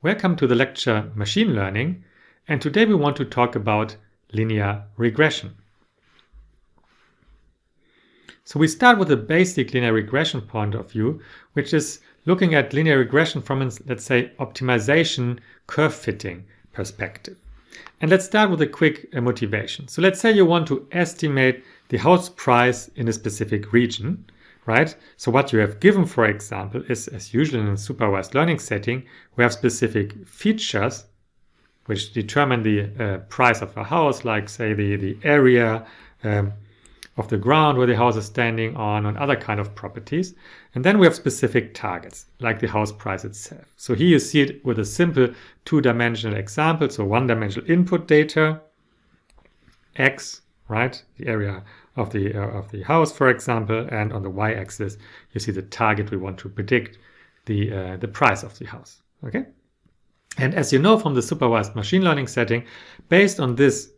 Welcome to the lecture Machine Learning, and today we want to talk about linear regression. So we start with a basic linear regression point of view, which is looking at linear regression from an, let's say, optimization curve fitting perspective. And let's start with a quick motivation. So let's say you want to estimate the house price in a specific region, right? So what you have given, for example, is, as usual in a supervised learning setting, we have specific features which determine the price of a house, like say the area of the ground where the house is standing on, and other kind of properties. And then we have specific targets, like the house price itself. So here you see it with a simple two-dimensional example. So one-dimensional input data, x, right, the area of the house, for example, and on the y-axis you see the target we want to predict the price of the house. Okay, and as you know from the supervised machine learning setting, based on this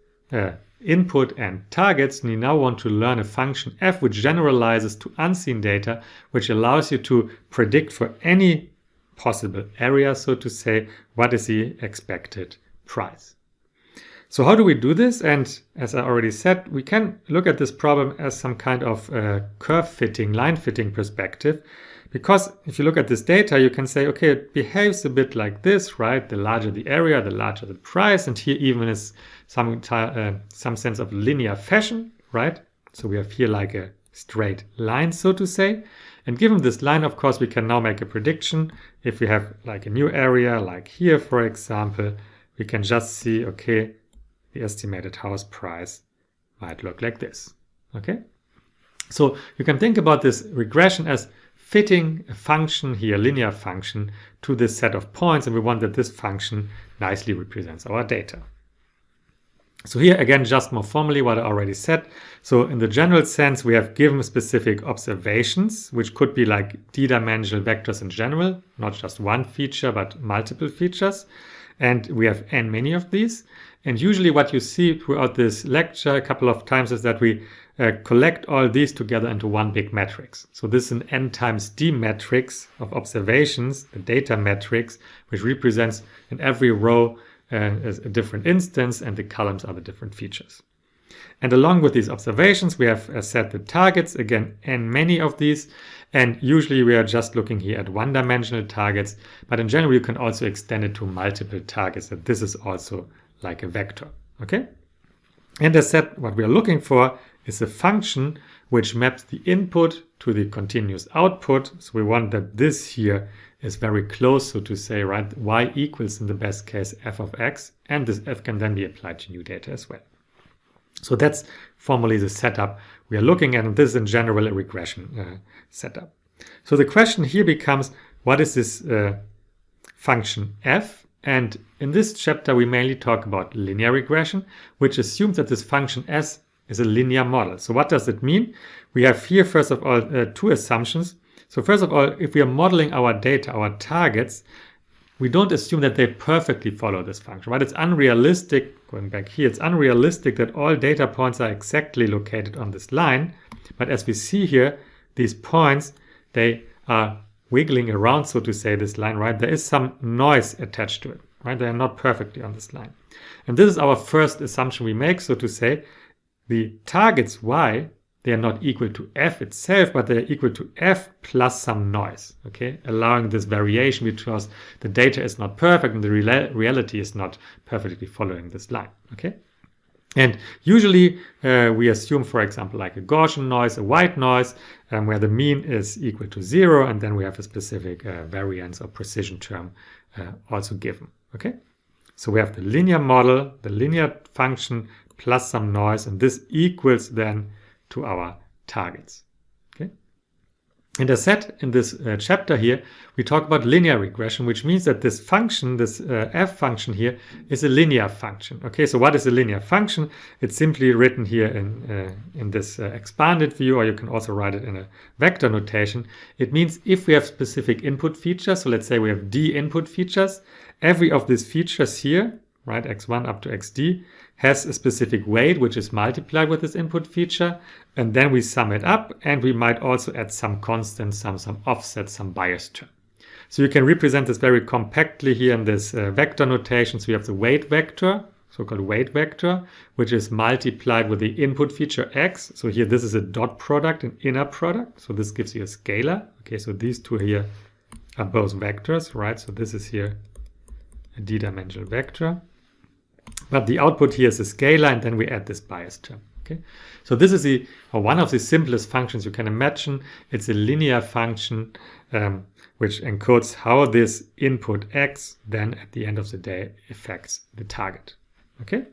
input and targets, we now want to learn a function f which generalizes to unseen data, which allows you to predict for any possible area, so to say, what is the expected price. So how do we do this? And as I already said, we can look at this problem as some kind of curve fitting, line fitting perspective. Because if you look at this data, you can say, okay, it behaves a bit like this, right? The larger the area, the larger the price. And here even is some sense of linear fashion, right? So we have here like a straight line, so to say. And given this line, of course, we can now make a prediction. If we have like a new area, like here, for example, we can just see, okay, the estimated house price might look like this, okay? So you can think about this regression as fitting a function here, linear function, to this set of points, and we want that this function nicely represents our data. So here again, just more formally what I already said. So in the general sense, we have given specific observations, which could be like d-dimensional vectors in general, not just one feature, but multiple features. And we have n many of these. And usually what you see throughout this lecture a couple of times is that we collect all these together into one big matrix. So this is an n times d matrix of observations, the data matrix, which represents in every row as a different instance, and the columns are the different features. And along with these observations, we have set the targets, again, n many of these. And usually we are just looking here at one-dimensional targets, but in general you can also extend it to multiple targets, and this is also like a vector, okay? And as said, what we are looking for is a function which maps the input to the continuous output. So we want that this here is very close, so to say, right? Y equals, in the best case, f of x, and this f can then be applied to new data as well. So that's formally the setup we are looking at, and this is in general a regression setup. So the question here becomes, what is this function f? And in this chapter, we mainly talk about linear regression, which assumes that this function s is a linear model. So what does it mean? We have here, first of all, two assumptions. So first of all, if we are modeling our data, our targets, we don't assume that they perfectly follow this function, right? It's unrealistic, going back here, it's unrealistic that all data points are exactly located on this line. But as we see here, these points, they are wiggling around, so to say, this line, right? There is some noise attached to it, right? They are not perfectly on this line. And this is our first assumption we make, so to say. The targets y, they are not equal to f itself, but they are equal to f plus some noise, okay? Allowing this variation because the data is not perfect and the reality is not perfectly following this line, okay? And usually we assume, for example, like a Gaussian noise, a white noise, where the mean is equal to 0, and then we have a specific variance or precision term also given, okay? So we have the linear model, the linear function, plus some noise, and this equals then to our targets, okay? And as said in this chapter here, we talk about linear regression, which means that this function, this f function here, is a linear function, okay? So what is a linear function? It's simply written here in this expanded view, or you can also write it in a vector notation. It means if we have specific input features, so let's say we have d input features, every of these features here, right, x1 up to xd, has a specific weight which is multiplied with this input feature, and then we sum it up, and we might also add some constant, some offset, some bias term. So you can represent this very compactly here in this vector notation. So you have the weight vector, so-called weight vector, which is multiplied with the input feature x. So here this is a dot product, an inner product. So this gives you a scalar. Okay, so these two here are both vectors, right? So this is here a d-dimensional vector. But the output here is a scalar, and then we add this bias term. Okay, so this is one of the simplest functions you can imagine. It's a linear function which encodes how this input x then at the end of the day affects the target. Okay,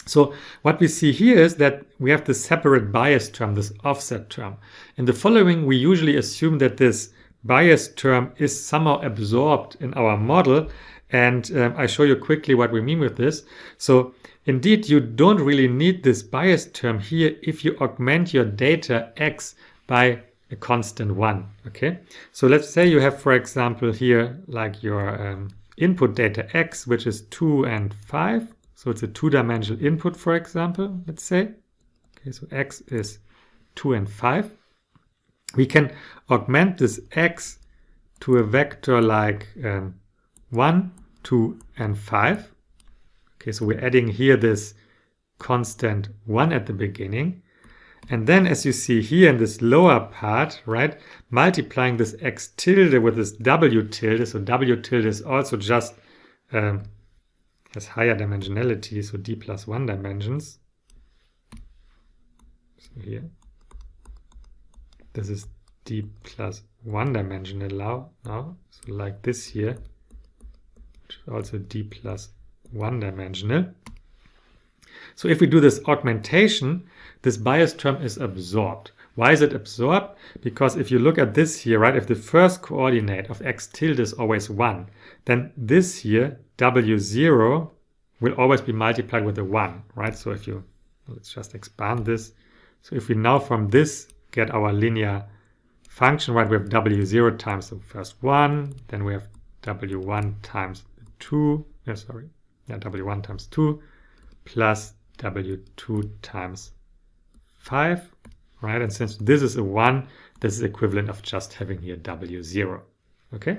so what we see here is that we have this separate bias term, this offset term. In the following, we usually assume that this bias term is somehow absorbed in our model, and I show you quickly what we mean with this. So indeed, you don't really need this bias term here if you augment your data x by a constant 1. Okay, so let's say you have, for example, here like your input data x, which is 2 and 5. So it's a two-dimensional input, for example, let's say. Okay, so x is 2 and 5. We can augment this x to a vector like 1, 2, and 5. Okay, so we're adding here this constant 1 at the beginning. And then as you see here in this lower part, right, multiplying this x tilde with this w tilde. So w tilde is also just has higher dimensionality, so d plus 1 dimensions. So here, this is d plus 1 dimensional now. So like this here, which is also d plus 1 dimensional. So if we do this augmentation, this bias term is absorbed. Why is it absorbed? Because if you look at this here, right, if the first coordinate of x tilde is always 1, then this here, w0, will always be multiplied with a 1, right? So if you, let's just expand this. So if we now from this get our linear function, right, we have w0 times the first 1, then we have w1 times 2, w1 times 2, plus w2 times 5, right? And since this is a 1, this is equivalent of just having here w0, okay?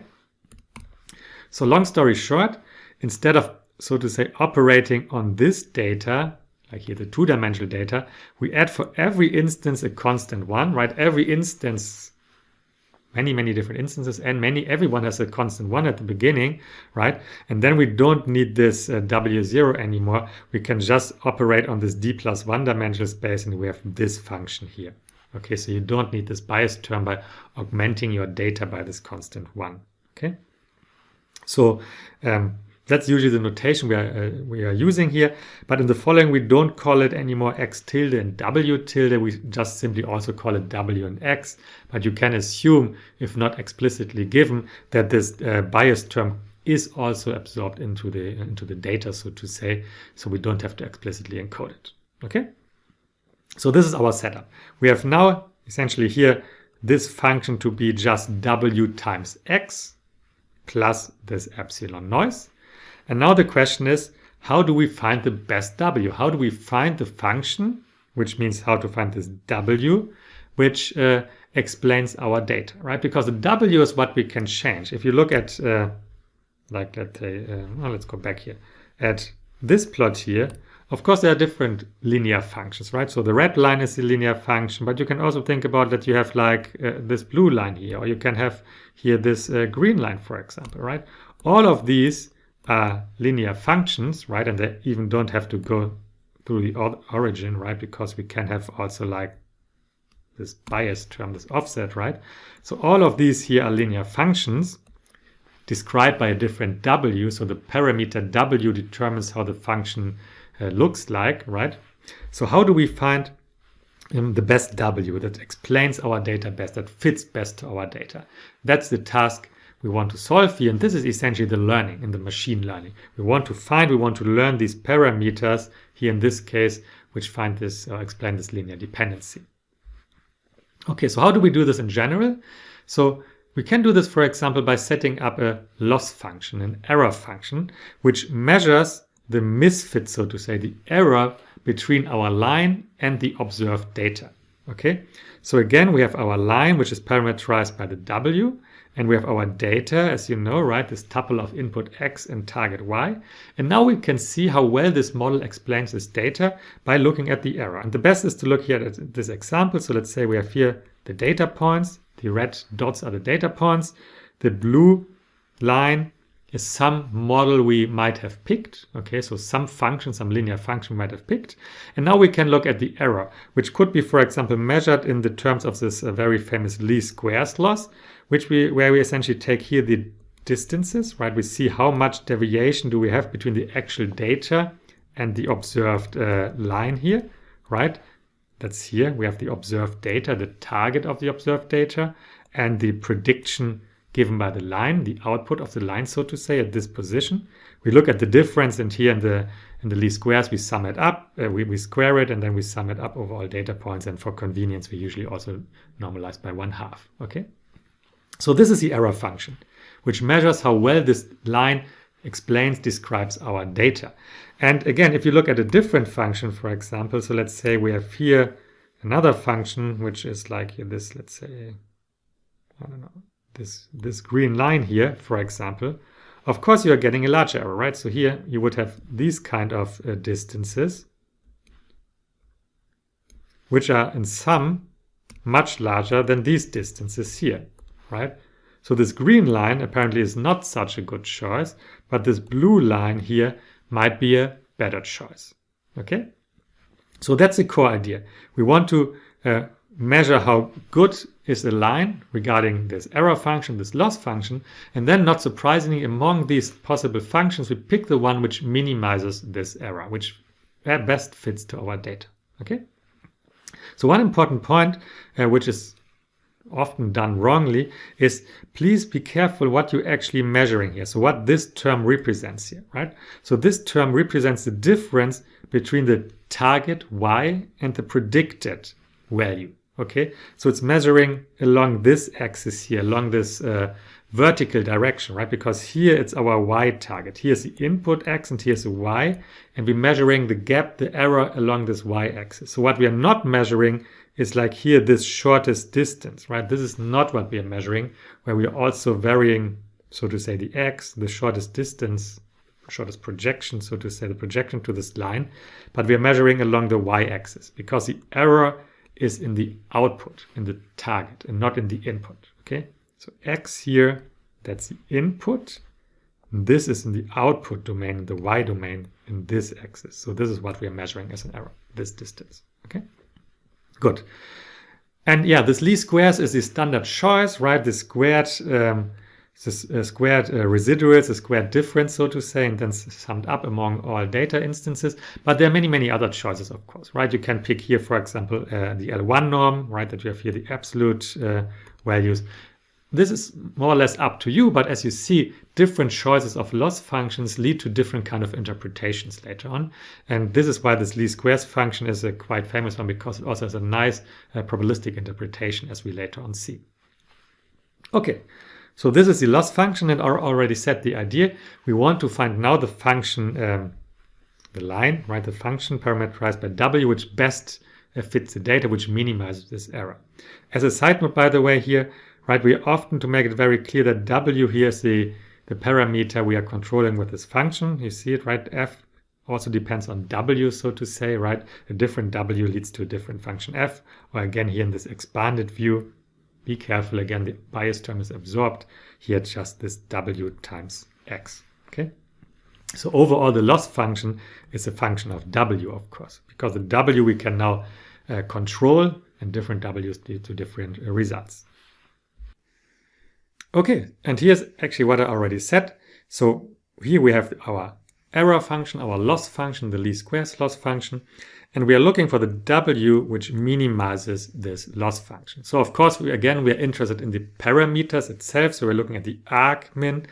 So long story short, instead of, so to say, operating on this data, like here the two-dimensional data, we add for every instance a constant 1, right? Every instance, many different instances, and everyone has a constant 1 at the beginning, right? And then we don't need this w0 anymore. We can just operate on this d plus 1 dimensional space, and we have this function here. Okay, so you don't need this bias term by augmenting your data by this constant 1. Okay, so that's usually the notation we are using here. But in the following, we don't call it anymore x tilde and w tilde. We just simply also call it w and x. But you can assume, if not explicitly given, that this bias term is also absorbed into the data, so to say. So we don't have to explicitly encode it. Okay. So this is our setup. We have now essentially here this function to be just w times x plus this epsilon noise. And now the question is, how do we find the best w? How do we find the function, which means how to find this w, which explains our data, right? Because the w is what we can change. If you look at, like, let's say, let's go back here, at this plot here, of course, there are different linear functions, right? So the red line is a linear function, but you can also think about that you have like this blue line here, or you can have here this green line, for example, right? All of these are linear functions, right? And they even don't have to go through the origin, right? Because we can have also like this bias term, this offset, right? So all of these here are linear functions described by a different w. So the parameter w determines how the function looks like, right? So how do we find the best w that explains our data best, that fits best to our data? That's the task we want to solve here, and this is essentially the learning in the machine learning. We want to learn these parameters here in this case, which find this or explain this linear dependency. Okay, so how do we do this in general? So we can do this, for example, by setting up a loss function, an error function, which measures the misfit, so to say, the error between our line and the observed data. Okay, so again, we have our line, which is parameterized by the w, and we have our data, as you know, right? This tuple of input x and target y. And now we can see how well this model explains this data by looking at the error. And the best is to look here at this example. So let's say we have here the data points. The red dots are the data points. The blue line is some model we might have picked. Okay, so some function, some linear function we might have picked. And now we can look at the error, which could be, for example, measured in the terms of this very famous least squares loss, where we essentially take here the distances, right? We see how much deviation do we have between the actual data and the observed line here, right? That's here. We have the observed data, the target of the observed data, and the prediction given by the line, the output of the line, so to say, at this position. We look at the difference, and here in the least squares, we sum it up, we square it, and then we sum it up over all data points. And for convenience, we usually also normalize by 1/2. Okay. So this is the error function, which measures how well this line describes our data. And again, if you look at a different function, for example, so let's say we have here another function, which is like this, let's say, I don't know, this green line here, for example, of course you're getting a larger error, right? So here you would have these kind of distances, which are in sum much larger than these distances here. Right? So this green line apparently is not such a good choice, but this blue line here might be a better choice. Okay? So that's the core idea. We want to measure how good is a line regarding this error function, this loss function, and then, not surprisingly, among these possible functions, we pick the one which minimizes this error, which best fits to our data. Okay? So one important point, which is often done wrongly, is please be careful what you're actually measuring here. So what this term represents here, right? So this term represents the difference between the target y and the predicted value. Okay, so it's measuring along this axis here, along this vertical direction, right? Because here it's our y target. Here's the input x and here's the y, and we're measuring the gap, the error along this y axis. So what we are not measuring is like here, this shortest distance, right? This is not what we are measuring, where we are also varying, so to say, the x, the shortest distance, shortest projection, so to say, the projection to this line, but we are measuring along the y-axis because the error is in the output, in the target, and not in the input, okay? So x here, that's the input. This is in the output domain, the y domain, in this axis. So this is what we are measuring as an error, this distance, okay? Good. And yeah, this least squares is the standard choice, right? The squared, residuals, the squared difference, so to say, and then summed up among all data instances. But there are many, many other choices, of course, right? You can pick here, for example, the L1 norm, right? That you have here the absolute values. This is more or less up to you, but as you see, different choices of loss functions lead to different kind of interpretations later on. And this is why this least squares function is a quite famous one, because it also has a nice probabilistic interpretation, as we later on see. Okay, so this is the loss function, and I already said the idea. We want to find now the function, the line, right? The function parameterized by W, which best fits the data, which minimizes this error. As a side note, by the way, here, right, we often, to make it very clear, that W here is the parameter we are controlling with this function. You see it, right? F also depends on W, so to say, right? A different W leads to a different function F. Or again, here in this expanded view, be careful, again, the bias term is absorbed. Here, just this W times X, okay? So overall, the loss function is a function of W, of course, because the W we can now control, and different W's lead to different results. Okay, and here's actually what I already said. So here we have our error function, our loss function, the least squares loss function, and we are looking for the W which minimizes this loss function. So of course, we are interested in the parameters itself. So we're looking at the argmin,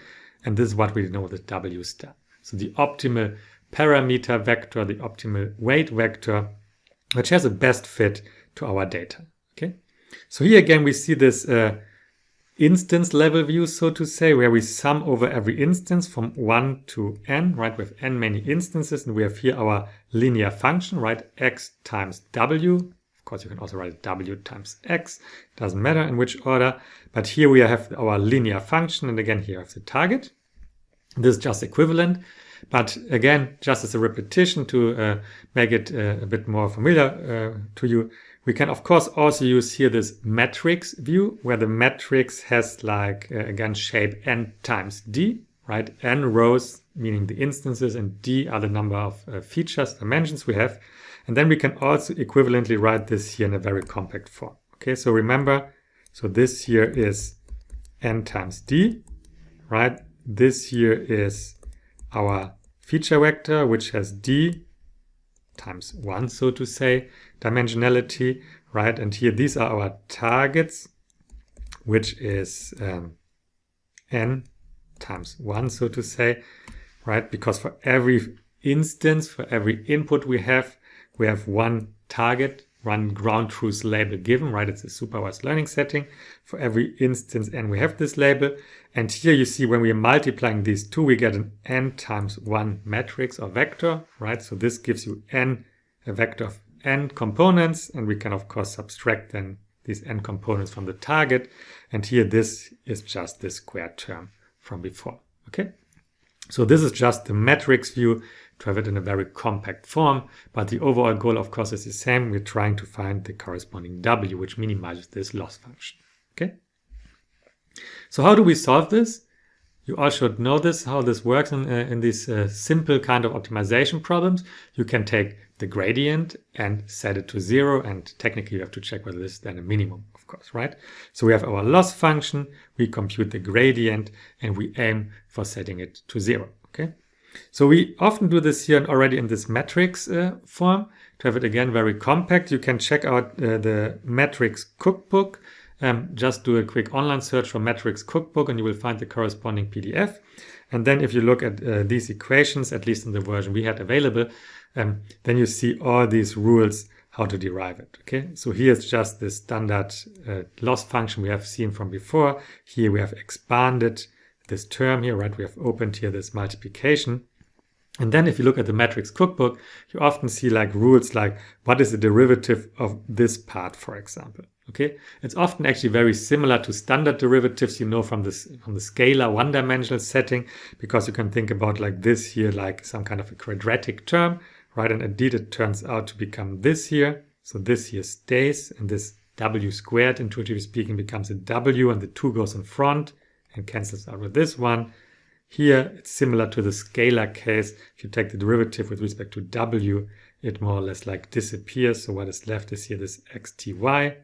and this is what we know the W star. So the optimal parameter vector, the optimal weight vector, which has a best fit to our data. Okay, so here again we see this instance level view, so to say, where we sum over every instance from 1 to n, right? We have n many instances, and we have here our linear function, right? X times W. Of course, you can also write W times X. Doesn't matter in which order. But here we have our linear function. And again, here I have the target. This is just equivalent. But again, just as a repetition to make it a bit more familiar to you, we can, of course, also use here this matrix view, where the matrix has like, again, shape n times d, right? N rows, meaning the instances, and d are the number of features, dimensions we have. And then we can also equivalently write this here in a very compact form. Okay, so remember, so this here is n times d, right? This here is our feature vector, which has d times 1, so to say, dimensionality, right? And here these are our targets, which is n times 1, so to say, right? Because for every instance, for every input we have one target, one ground truth label given, right? It's a supervised learning setting. For every instance n, we have this label. And here you see when we are multiplying these two, we get an n times 1 matrix or vector, right? So this gives you a vector of n components, and we can of course subtract then these n components from the target. And here this is just the square term from before, okay? So this is just the matrix view to have it in a very compact form, but the overall goal of course is the same. We're trying to find the corresponding W, which minimizes this loss function, okay? So how do we solve this? You all should know this, how this works in these simple kind of optimization problems. You can take the gradient and set it to 0, and technically you have to check whether this is then a minimum, of course, right? So we have our loss function, we compute the gradient, and we aim for setting it to 0, okay? So we often do this here already in this matrix form. To have it again very compact, you can check out the matrix cookbook. Just do a quick online search for matrix cookbook and you will find the corresponding PDF. And then if you look at these equations, at least in the version we had available, then you see all these rules how to derive it. Okay, so here's just the standard loss function we have seen from before. Here we have expanded this term here, right? We have opened here this multiplication. And then if you look at the matrix cookbook, you often see like rules like what is the derivative of this part, for example. Okay, it's often actually very similar to standard derivatives, you know, from the scalar one-dimensional setting, because you can think about like this here, like some kind of a quadratic term, right? And indeed it turns out to become this here. So this here stays, and this w squared, intuitively speaking, becomes a w, and the 2 goes in front and cancels out with this one. Here it's similar to the scalar case. If you take the derivative with respect to w, it more or less like disappears. So what is left is here this xty.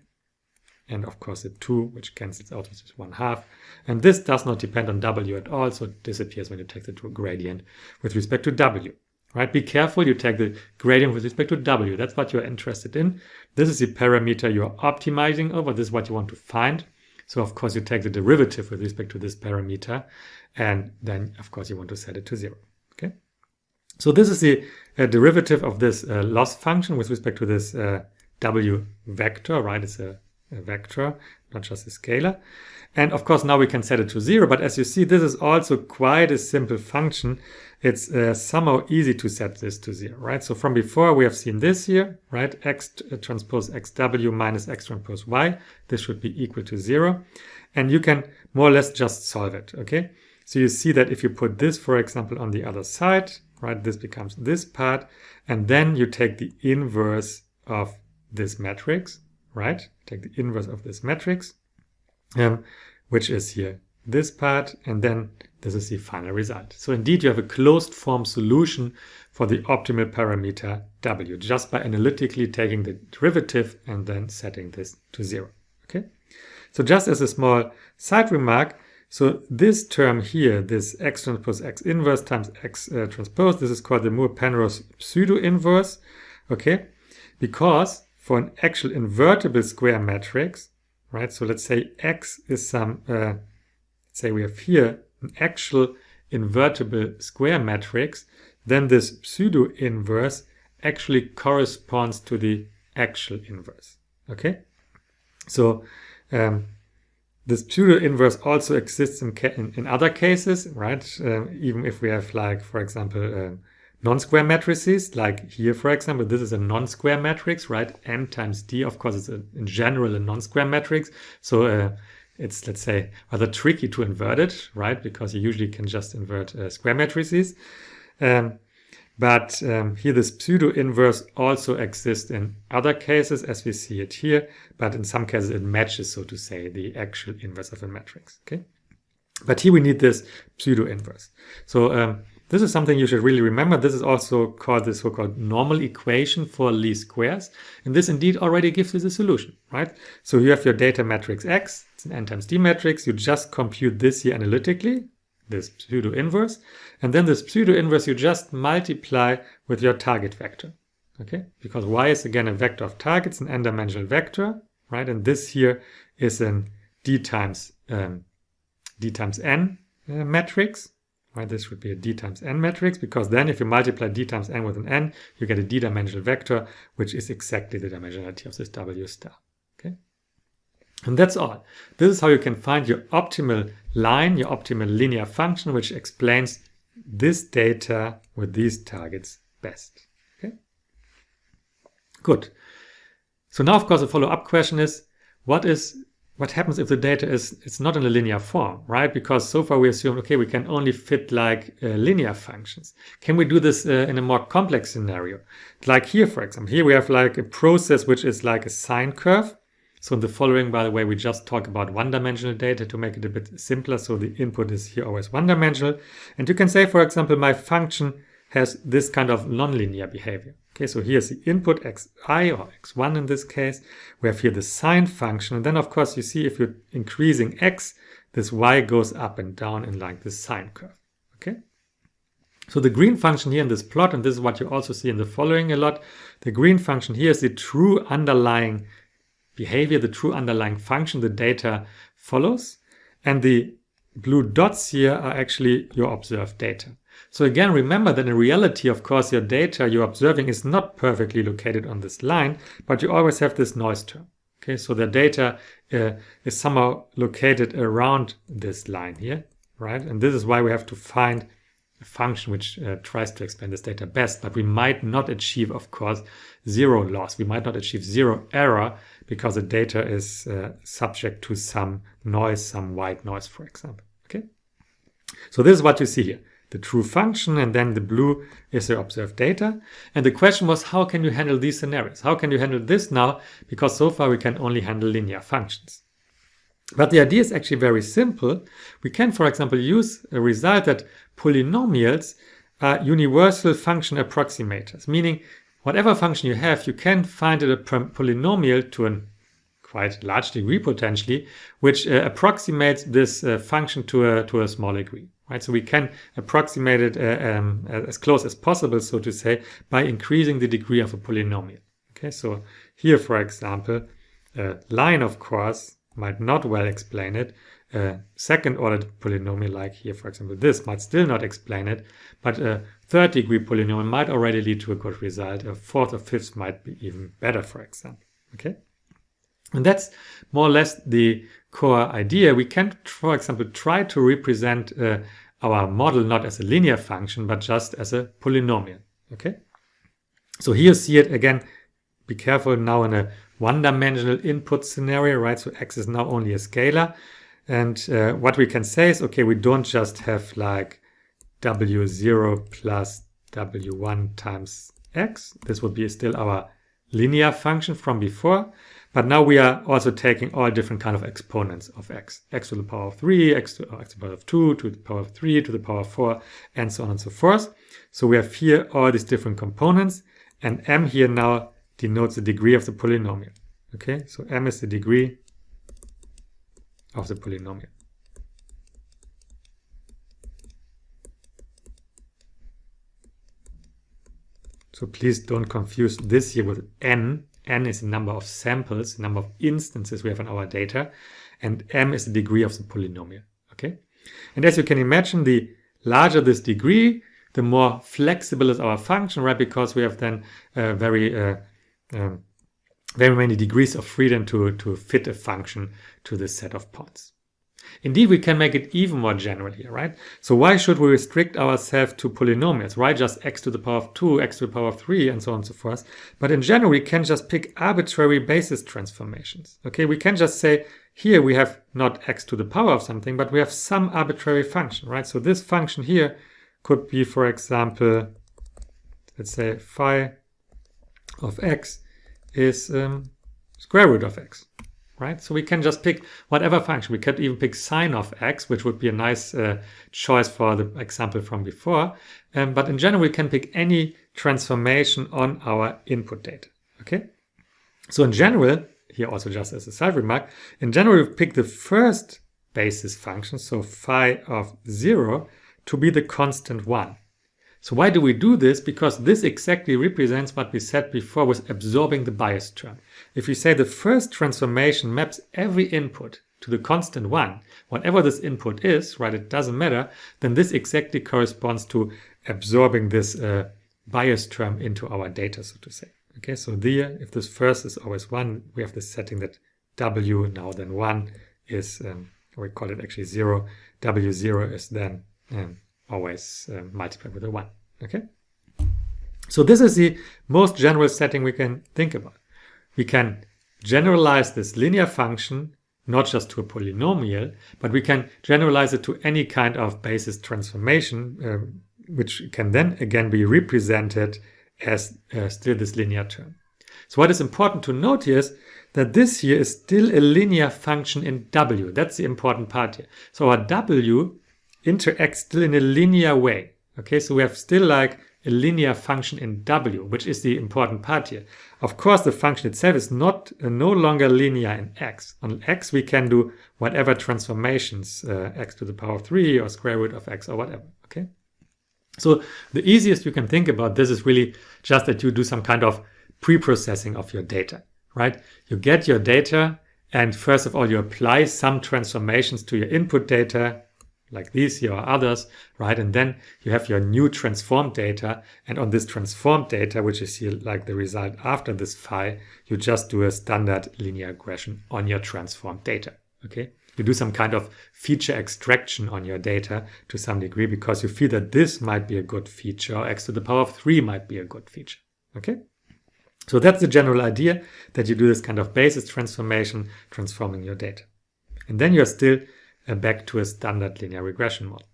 And of course the 2, which cancels out with this 1/2. And this does not depend on w at all, so it disappears when you take the true gradient with respect to w. Right? Be careful, you take the gradient with respect to w. That's what you're interested in. This is the parameter you're optimizing over. This is what you want to find. So of course you take the derivative with respect to this parameter, and then of course you want to set it to 0. Okay? So this is the derivative of this loss function with respect to this w vector, right? It's a vector, not just a scalar. And of course now we can set it to 0, but as you see, this is also quite a simple function. It's somehow easy to set this to 0, right? So from before we have seen this here, right? X transpose xw minus x transpose y. This should be equal to 0. And you can more or less just solve it, okay? So you see that if you put this, for example, on the other side, right? This becomes this part. And then you take the inverse of this matrix, right? Take the inverse of this matrix, which is here this part, and then this is the final result. So indeed you have a closed form solution for the optimal parameter w, just by analytically taking the derivative and then setting this to 0. Okay. So just as a small side remark, so this term here, this x transpose x inverse times x transpose, this is called the Moore-Penrose pseudo-inverse, okay? Because for an actual invertible square matrix, right? So let's say X is some, let's say we have here an actual invertible square matrix, then this pseudo-inverse actually corresponds to the actual inverse, okay? So this pseudo-inverse also exists in other cases, right? Even if we have like, for example, non-square matrices, like here, for example, this is a non-square matrix, right? N times D, of course, is in general a non-square matrix. So it's, let's say, rather tricky to invert it, right? Because you usually can just invert square matrices. But here this pseudo-inverse also exists in other cases as we see it here, but in some cases it matches, so to say, the actual inverse of a matrix, okay? But here we need this pseudo-inverse. So this is something you should really remember. This is also called the so-called normal equation for least squares. And this indeed already gives you the solution, right? So you have your data matrix X, it's an N times D matrix. You just compute this here analytically, this pseudo-inverse. And then this pseudo-inverse you just multiply with your target vector, okay? Because Y is again a vector of targets, an n-dimensional vector, right? And this here is an D times N matrix. Right, this would be a D times N matrix, because then if you multiply D times N with an N, you get a D-dimensional vector, which is exactly the dimensionality of this W star. Okay, and that's all. This is how you can find your optimal line, your optimal linear function, which explains this data with these targets best. Okay, good. So now, of course, the follow-up question is, what happens if the data it's not in a linear form, right? Because so far we assumed, okay, we can only fit like linear functions. Can we do this in a more complex scenario? Like here, for example, here we have like a process which is like a sine curve. So in the following, by the way, we just talk about one-dimensional data to make it a bit simpler. So the input is here always one-dimensional. And you can say, for example, my function has this kind of nonlinear behavior. Okay, so here's the input xi or x1 in this case. We have here the sine function. And then, of course, you see if you're increasing x, this y goes up and down in like this sine curve. Okay, so the green function here in this plot, and this is what you also see in the following a lot, the green function here is the true underlying behavior, the true underlying function the data follows. And the blue dots here are actually your observed data. So again, remember that in reality, of course, your data you're observing is not perfectly located on this line, but you always have this noise term. Okay, so the data is somehow located around this line here, right? And this is why we have to find a function which tries to explain this data best, but we might not achieve, of course, zero loss. We might not achieve zero error because the data is subject to some noise, some white noise, for example. Okay, so this is what you see here. The true function, and then the blue is the observed data. And the question was, how can you handle these scenarios? How can you handle this now? Because so far we can only handle linear functions. But the idea is actually very simple. We can, for example, use a result that polynomials are universal function approximators, meaning whatever function you have, you can find it a polynomial to a quite large degree potentially, which approximates this function to a small degree. Right, so we can approximate it as close as possible, so to say, by increasing the degree of a polynomial. Okay, so here, for example, a line, of course, might not well explain it. A second-order polynomial, like here, for example, this might still not explain it, but a third-degree polynomial might already lead to a good result. A fourth or fifth might be even better, for example. Okay, and that's more or less the core idea. We can, for example, try to represent our model not as a linear function, but just as a polynomial. Okay, so here you see it again. Be careful now in a one-dimensional input scenario, right? So x is now only a scalar. And what we can say is, okay, we don't just have like w0 plus w1 times x. This would be still our linear function from before. But now we are also taking all different kind of exponents of x. X to the power of 3, x to the power of 2, to the power of 3, to the power of 4, and so on and so forth. So we have here all these different components. And m here now denotes the degree of the polynomial. Okay, so m is the degree of the polynomial. So please don't confuse this here with n. N is the number of samples, the number of instances we have in our data, and m is the degree of the polynomial. Okay, and as you can imagine, the larger this degree, the more flexible is our function, right? Because we have then very many degrees of freedom to fit a function to this set of points. Indeed, we can make it even more general here, right? So why should we restrict ourselves to polynomials, right? Just x to the power of 2, x to the power of 3, and so on and so forth. But in general, we can just pick arbitrary basis transformations. Okay, we can just say, here we have not x to the power of something, but we have some arbitrary function, right? So this function here could be, for example, let's say phi of x is square root of x. Right? So we can just pick whatever function. We could even pick sine of x, which would be a nice choice for the example from before. But in general, we can pick any transformation on our input data. Okay? So in general, here also just as a side remark, in general, we pick the first basis function, so phi of 0, to be the constant 1. So why do we do this? Because this exactly represents what we said before with absorbing the bias term. If we say the first transformation maps every input to the constant 1, whatever this input is, right, it doesn't matter, then this exactly corresponds to absorbing this bias term into our data, so to say. Okay, so there, if this first is always 1, we have this setting that W now then 1 is, we call it actually 0, W0 is then always multiplied with a 1. Okay? So this is the most general setting we can think about. We can generalize this linear function not just to a polynomial, but we can generalize it to any kind of basis transformation, which can then again be represented as still this linear term. So what is important to note here is that this here is still a linear function in W. That's the important part here. So our W interacts still in a linear way. Okay, so we have still like a linear function in W, which is the important part here. Of course, the function itself is no longer linear in X. On X, we can do whatever transformations, x to the power of 3 or square root of x or whatever. Okay, so the easiest you can think about this is really just that you do some kind of pre-processing of your data, right? You get your data, and first of all, you apply some transformations to your input data, like these here or others, right? And then you have your new transformed data. And on this transformed data, which is here like the result after this phi, you just do a standard linear regression on your transformed data, okay? You do some kind of feature extraction on your data to some degree because you feel that this might be a good feature or x to the power of 3 might be a good feature, okay? So that's the general idea, that you do this kind of basis transformation, transforming your data. And then you're still back to a standard linear regression model.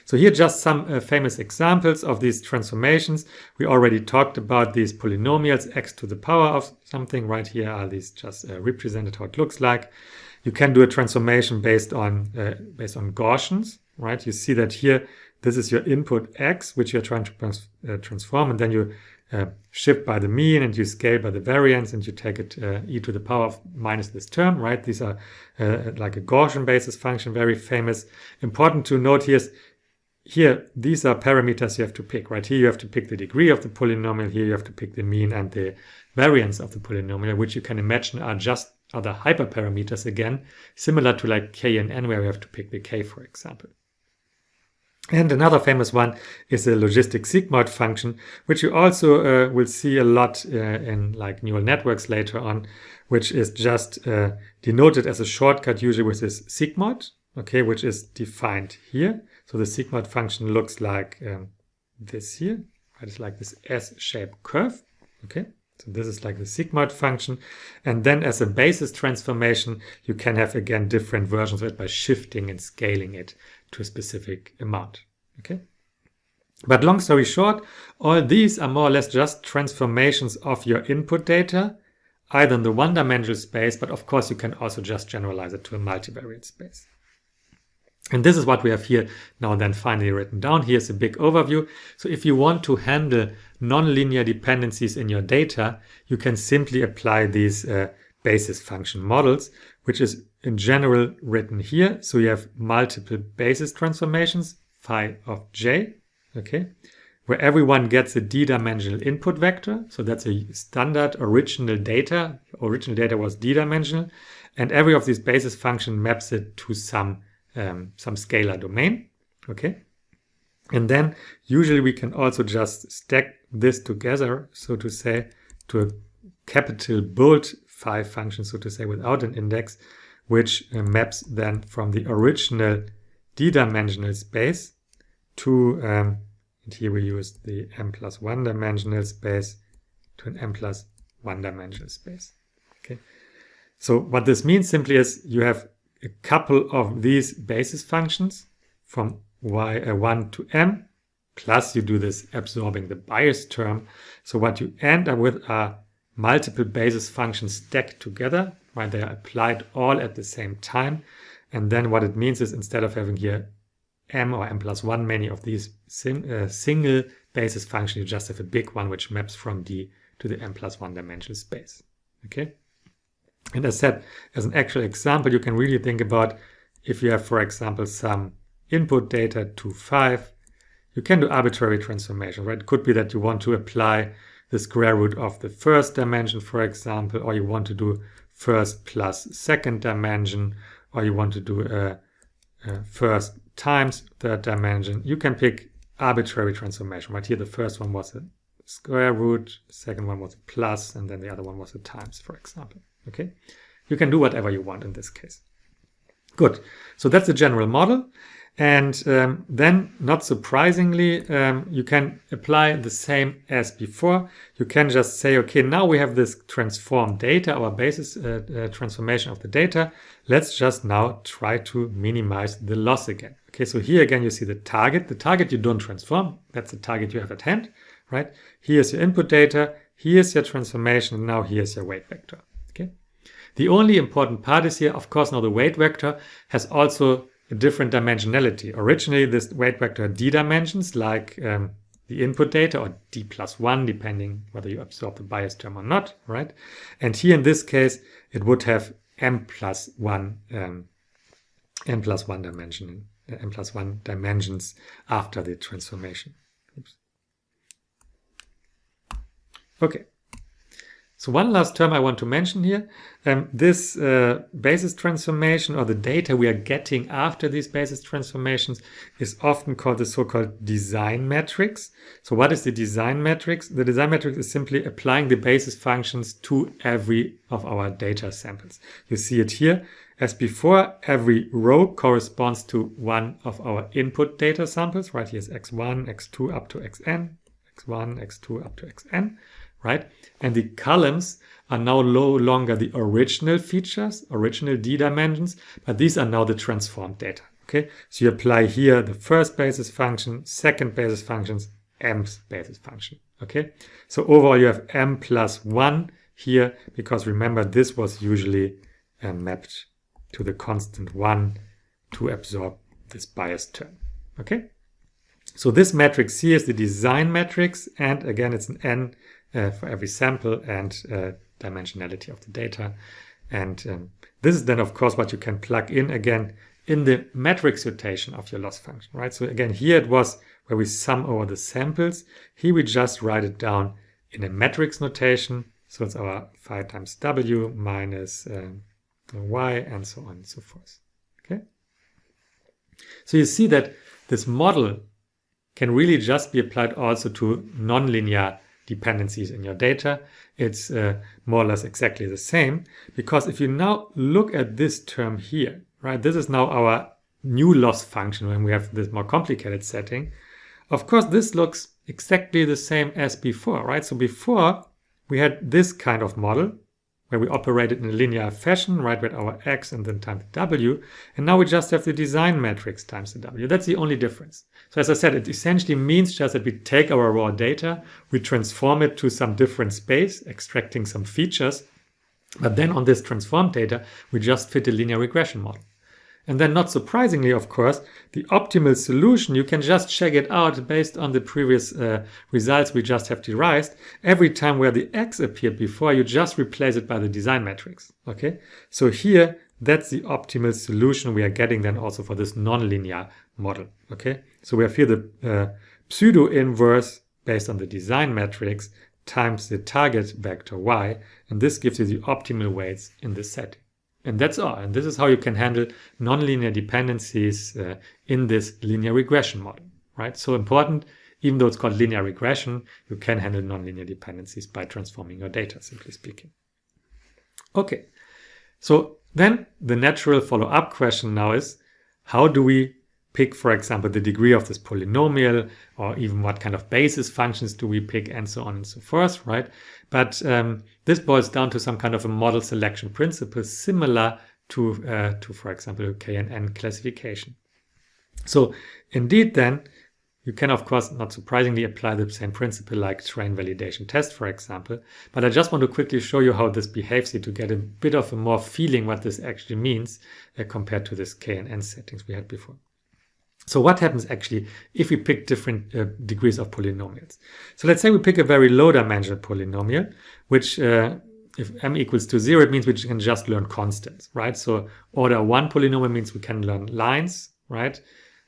So here just some famous examples of these transformations. We already talked about these polynomials, x to the power of something. Right here are these just represented how it looks like. You can do a transformation based on Gaussians, right? You see that here, this is your input x, which you're trying to transform, and then you shift by the mean and you scale by the variance and you take it e to the power of minus this term, right? These are like a Gaussian basis function, very famous. Important to note here, these are parameters you have to pick, right? Here you have to pick the degree of the polynomial, here you have to pick the mean and the variance of the polynomial, which you can imagine are just other hyperparameters again, similar to like k and n, where we have to pick the k, for example. And another famous one is the logistic sigmoid function, which you also will see a lot in like neural networks later on, which is just denoted as a shortcut usually with this sigmoid, okay, which is defined here. So the sigmoid function looks like this here, right? It's like this S-shaped curve, okay? So this is like the sigmoid function. And then as a basis transformation, you can have again different versions of it by shifting and scaling it to a specific amount, okay? But long story short, all these are more or less just transformations of your input data, either in the one-dimensional space, but of course you can also just generalize it to a multivariate space. And this is what we have here now then finally written down. Here's a big overview. So if you want to handle nonlinear dependencies in your data, you can simply apply these basis function models, which is in general written here. So you have multiple basis transformations, phi of j, okay, where everyone gets a d-dimensional input vector. So that's a standard original data. Original data was d-dimensional, and every of these basis function maps it to some scalar domain, okay? And then usually we can also just stack this together, so to say, to a capital bold phi function, so to say, without an index, which maps then from the original d-dimensional space to, and here we use the m+1 dimensional space, to an m+1 dimensional space. Okay. So what this means simply is you have a couple of these basis functions from y1 to m, plus you do this absorbing the bias term. So what you end up with are multiple basis functions stacked together, right? They are applied all at the same time. And then what it means is instead of having here m or m+1 many of these single basis functions, you just have a big one which maps from D to the m+1 dimensional space. Okay. And as said, as an actual example, you can really think about if you have, for example, some input data 2, 5, you can do arbitrary transformation, right? It could be that you want to apply the square root of the first dimension, for example, or you want to do first plus second dimension, or you want to do first times third dimension. You can pick arbitrary transformation, right? Here the first one was a square root, the second one was a plus, and then the other one was a times, for example. Okay, you can do whatever you want in this case. Good. So that's the general model. And then, not surprisingly, you can apply the same as before. You can just say, okay, now we have this transformed data, our basis transformation of the data. Let's just now try to minimize the loss again. Okay, so here again, you see the target. The target you don't transform. That's the target you have at hand, right? Here's your input data. Here's your transformation. And now here's your weight vector. Okay. The only important part is here, of course, now the weight vector has also a different dimensionality. Originally, this weight vector had d dimensions like the input data, or d+1, depending whether you absorb the bias term or not, right? And here in this case, it would have m+1 dimensions after the transformation. Oops. Okay. So one last term I want to mention here, this basis transformation, or the data we are getting after these basis transformations, is often called the so-called design matrix. So what is the design matrix? The design matrix is simply applying the basis functions to every of our data samples. You see it here. As before, every row corresponds to one of our input data samples, right? Here's x1, x2 up to xn, x1, x2 up to xn. Right? And the columns are now no longer the original features, original d dimensions, but these are now the transformed data. Okay? So you apply here the first basis function, second basis functions, m's basis function. Okay? So overall you have m+1 here, because remember this was usually mapped to the constant 1 to absorb this bias term. Okay? So this matrix here is the design matrix, and again it's an n for every sample and dimensionality of the data. And this is then, of course, what you can plug in again in the matrix notation of your loss function, right? So again, here it was where we sum over the samples. Here we just write it down in a matrix notation. So it's our phi times w minus y, and so on and so forth. Okay. So you see that this model can really just be applied also to nonlinear dependencies in your data. It's more or less exactly the same, because if you now look at this term here, right, this is now our new loss function when we have this more complicated setting. Of course, this looks exactly the same as before, right? So before we had this kind of model where we operated in a linear fashion, right, with our x and then times w, and now we just have the design matrix times the w. That's the only difference. So as I said, it essentially means just that we take our raw data, we transform it to some different space, extracting some features, but then on this transformed data, we just fit a linear regression model. And then, not surprisingly, of course, the optimal solution, you can just check it out based on the previous results we just have derived. Every time where the x appeared before, you just replace it by the design matrix. Okay, so here, that's the optimal solution we are getting then also for this nonlinear model. Okay, so we have here the pseudo-inverse based on the design matrix times the target vector y, and this gives you the optimal weights in this setting. And that's all. And this is how you can handle nonlinear dependencies in this linear regression model, right? So important, even though it's called linear regression, you can handle nonlinear dependencies by transforming your data, simply speaking. Okay. So Then the natural follow-up question now is, how do we pick, for example, the degree of this polynomial, or even what kind of basis functions do we pick, and so on and so forth, right? But this boils down to some kind of a model selection principle similar to for example, K&N classification. So indeed then, you can, of course, not surprisingly apply the same principle like train validation test, for example. But I just want to quickly show you how this behaves here to get a bit of a more feeling what this actually means compared to this K&N settings we had before. So what happens actually if we pick different degrees of polynomials? So let's say we pick a very low dimensional polynomial, which if m equals to 0, it means we can just learn constants, right? So order 1 polynomial means we can learn lines, right?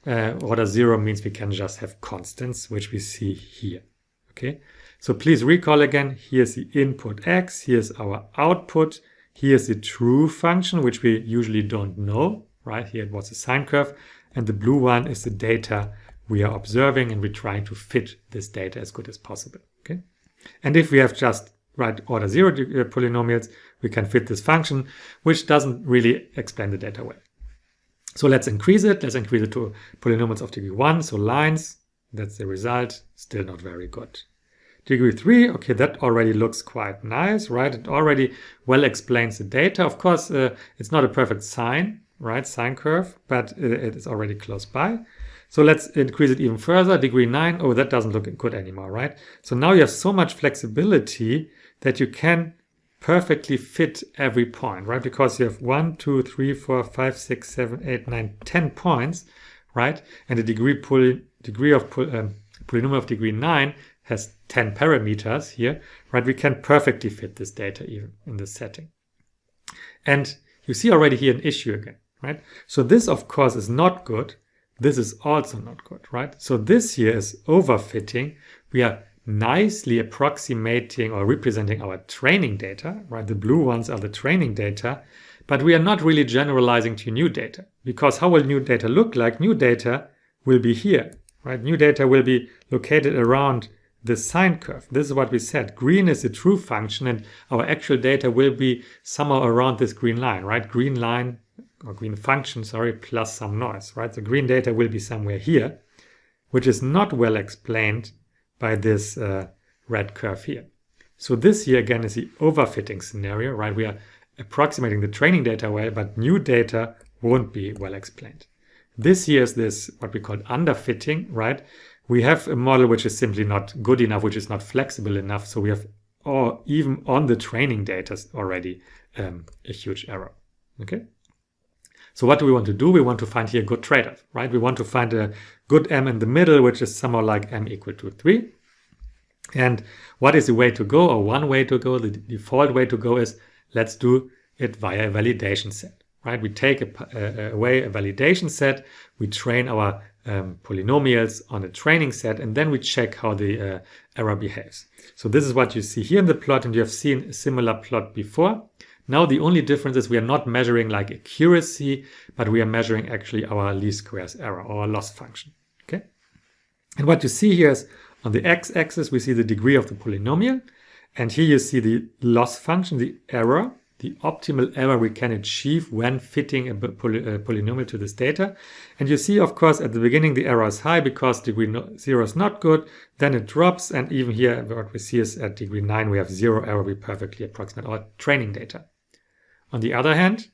Order 0 means we can just have constants, which we see here, okay? So please recall again, here's the input x, here's our output, here's the true function, which we usually don't know, right? Here it was a sine curve, and the blue one is the data we are observing, and we're trying to fit this data as good as possible, okay? And if we have just order 0 polynomials, we can fit this function, which doesn't really explain the data well. So let's increase it. Let's increase it to polynomials of degree 1, so lines. That's the result. Still not very good. Degree 3, okay, that already looks quite nice, right? It already well explains the data. Of course, it's not a perfect sine, right? Sine curve, but it is already close by. So let's increase it even further. Degree 9, oh, that doesn't look good anymore, right? So now you have so much flexibility that you can perfectly fit every point, right? Because you have 1, 2, 3, 4, 5, 6, 7, 8, 9, 10 points, right? And the polynomial of degree 9 has 10 parameters here, right? We can perfectly fit this data even in this setting. And you see already here an issue again, right? So this, of course, is not good. This is also not good, right? So this here is overfitting. We are nicely approximating or representing our training data, right? The blue ones are the training data, but we are not really generalizing to new data, because how will new data look like? New data will be here, right? New data will be located around the sine curve. This is what we said. Green is the true function, and our actual data will be somewhere around this green line, right? Green line, or green function, sorry, plus some noise, right? The green data will be somewhere here, which is not well explained by this red curve here. So this here again is the overfitting scenario, right? We are approximating the training data well, but new data won't be well explained. This here is this, what we call underfitting, right? We have a model which is simply not good enough, which is not flexible enough. So we have, or even on the training data already, a huge error, okay? So what do we want to do? We want to find here a good trade-off, right? We want to find a good m in the middle, which is somewhere like m equal to 3. And what is the way to go, or one way to go? The default way to go is, let's do it via a validation set, right? We take away a validation set, we train our polynomials on a training set, and then we check how the error behaves. So this is what you see here in the plot, and you have seen a similar plot before. Now the only difference is we are not measuring like accuracy, but we are measuring actually our least squares error, or loss function, okay? And what you see here is on the x-axis, we see the degree of the polynomial, and here you see the loss function, the error, the optimal error we can achieve when fitting a polynomial to this data. And you see, of course, at the beginning the error is high because degree 0 is not good, then it drops, and even here what we see is at degree 9 we have 0 error, we perfectly approximate our training data. On the other hand,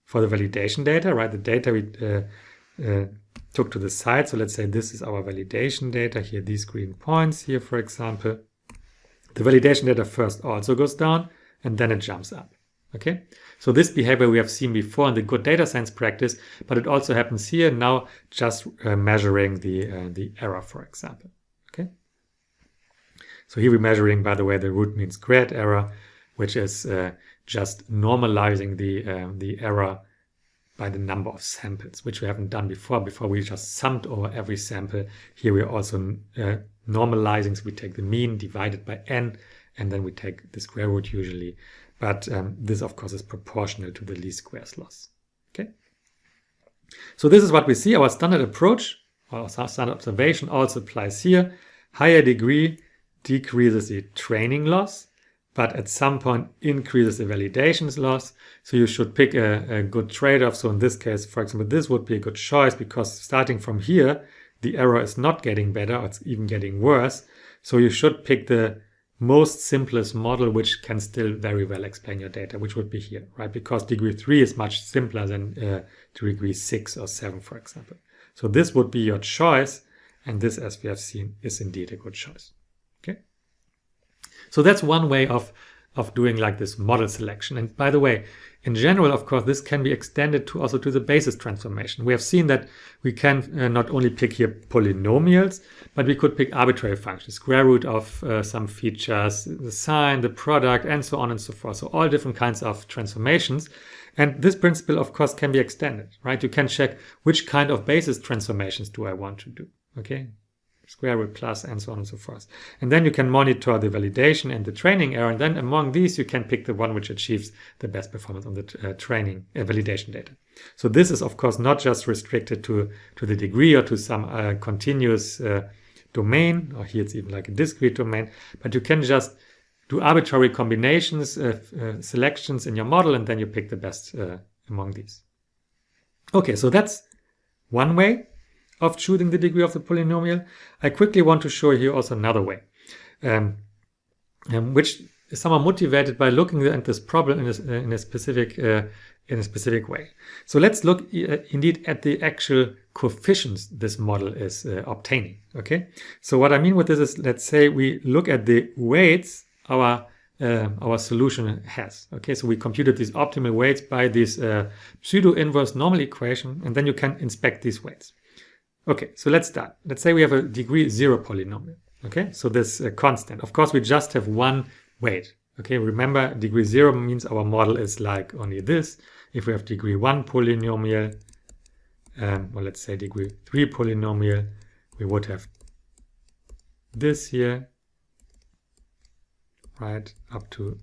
for the validation data, right, the data we took to the side, so let's say this is our validation data, here these green points here, for example. The validation data first also goes down, and then it jumps up, okay? So this behavior we have seen before in the good data science practice, but it also happens here now, just measuring the error, for example, okay? So here we're measuring, by the way, the root mean squared error, which is just normalizing the error by the number of samples, which we haven't done before. Before we just summed over every sample. Here we are also normalizing, so we take the mean divided by n, and then we take the square root usually. But this, of course, is proportional to the least squares loss. Okay. So this is what we see. Our standard approach, or standard observation, also applies here. Higher degree decreases the training loss, but at some point increases the validation loss. So you should pick a good trade-off. So in this case, for example, this would be a good choice because starting from here, the error is not getting better, or it's even getting worse. So you should pick the most simplest model, which can still very well explain your data, which would be here, right? Because degree 3 is much simpler than degree 6 or 7, for example. So this would be your choice. And this, as we have seen, is indeed a good choice. Okay. So that's one way of doing like this model selection. And by the way, in general, of course, this can be extended to also to the basis transformation. We have seen that we can not only pick here polynomials, but we could pick arbitrary functions, square root of some features, the sign, the product, and so on and so forth. So all different kinds of transformations. And this principle, of course, can be extended, right? You can check which kind of basis transformations do I want to do, okay? Square root plus and so on and so forth. And then you can monitor the validation and the training error. And then among these, you can pick the one which achieves the best performance on the training validation data. So this is, of course, not just restricted to the degree or to some continuous domain, or here it's even like a discrete domain, but you can just do arbitrary combinations, selections in your model, and then you pick the best among these. Okay, so that's one way of choosing the degree of the polynomial. I quickly want to show you also another way, which is somewhat motivated by looking at this problem in a specific way. So let's look indeed at the actual coefficients this model is obtaining. Okay, so what I mean with this is, let's say we look at the weights our solution has. Okay, so we computed these optimal weights by this pseudo-inverse normal equation, and then you can inspect these weights. Okay, so let's start. Let's say we have a degree 0 polynomial. Okay, so this constant. Of course, we just have one weight. Okay, remember degree 0 means our model is like only this. If we have degree 1 polynomial, or let's say degree 3 polynomial, we would have this here, right, up to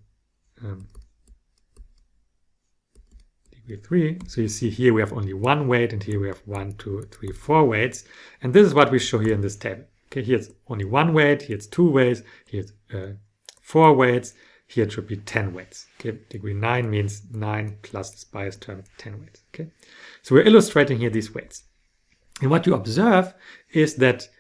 degree 3. So you see here we have only one weight, and here we have 1, 2, 3, 4 weights. And this is what we show here in this table. Okay, here it's only one weight, here it's 2 weights, here it's 4 weights, here it should be 10 weights. Okay, degree 9 means 9 plus this bias term, 10 weights. Okay, so we're illustrating here these weights. And what you observe is that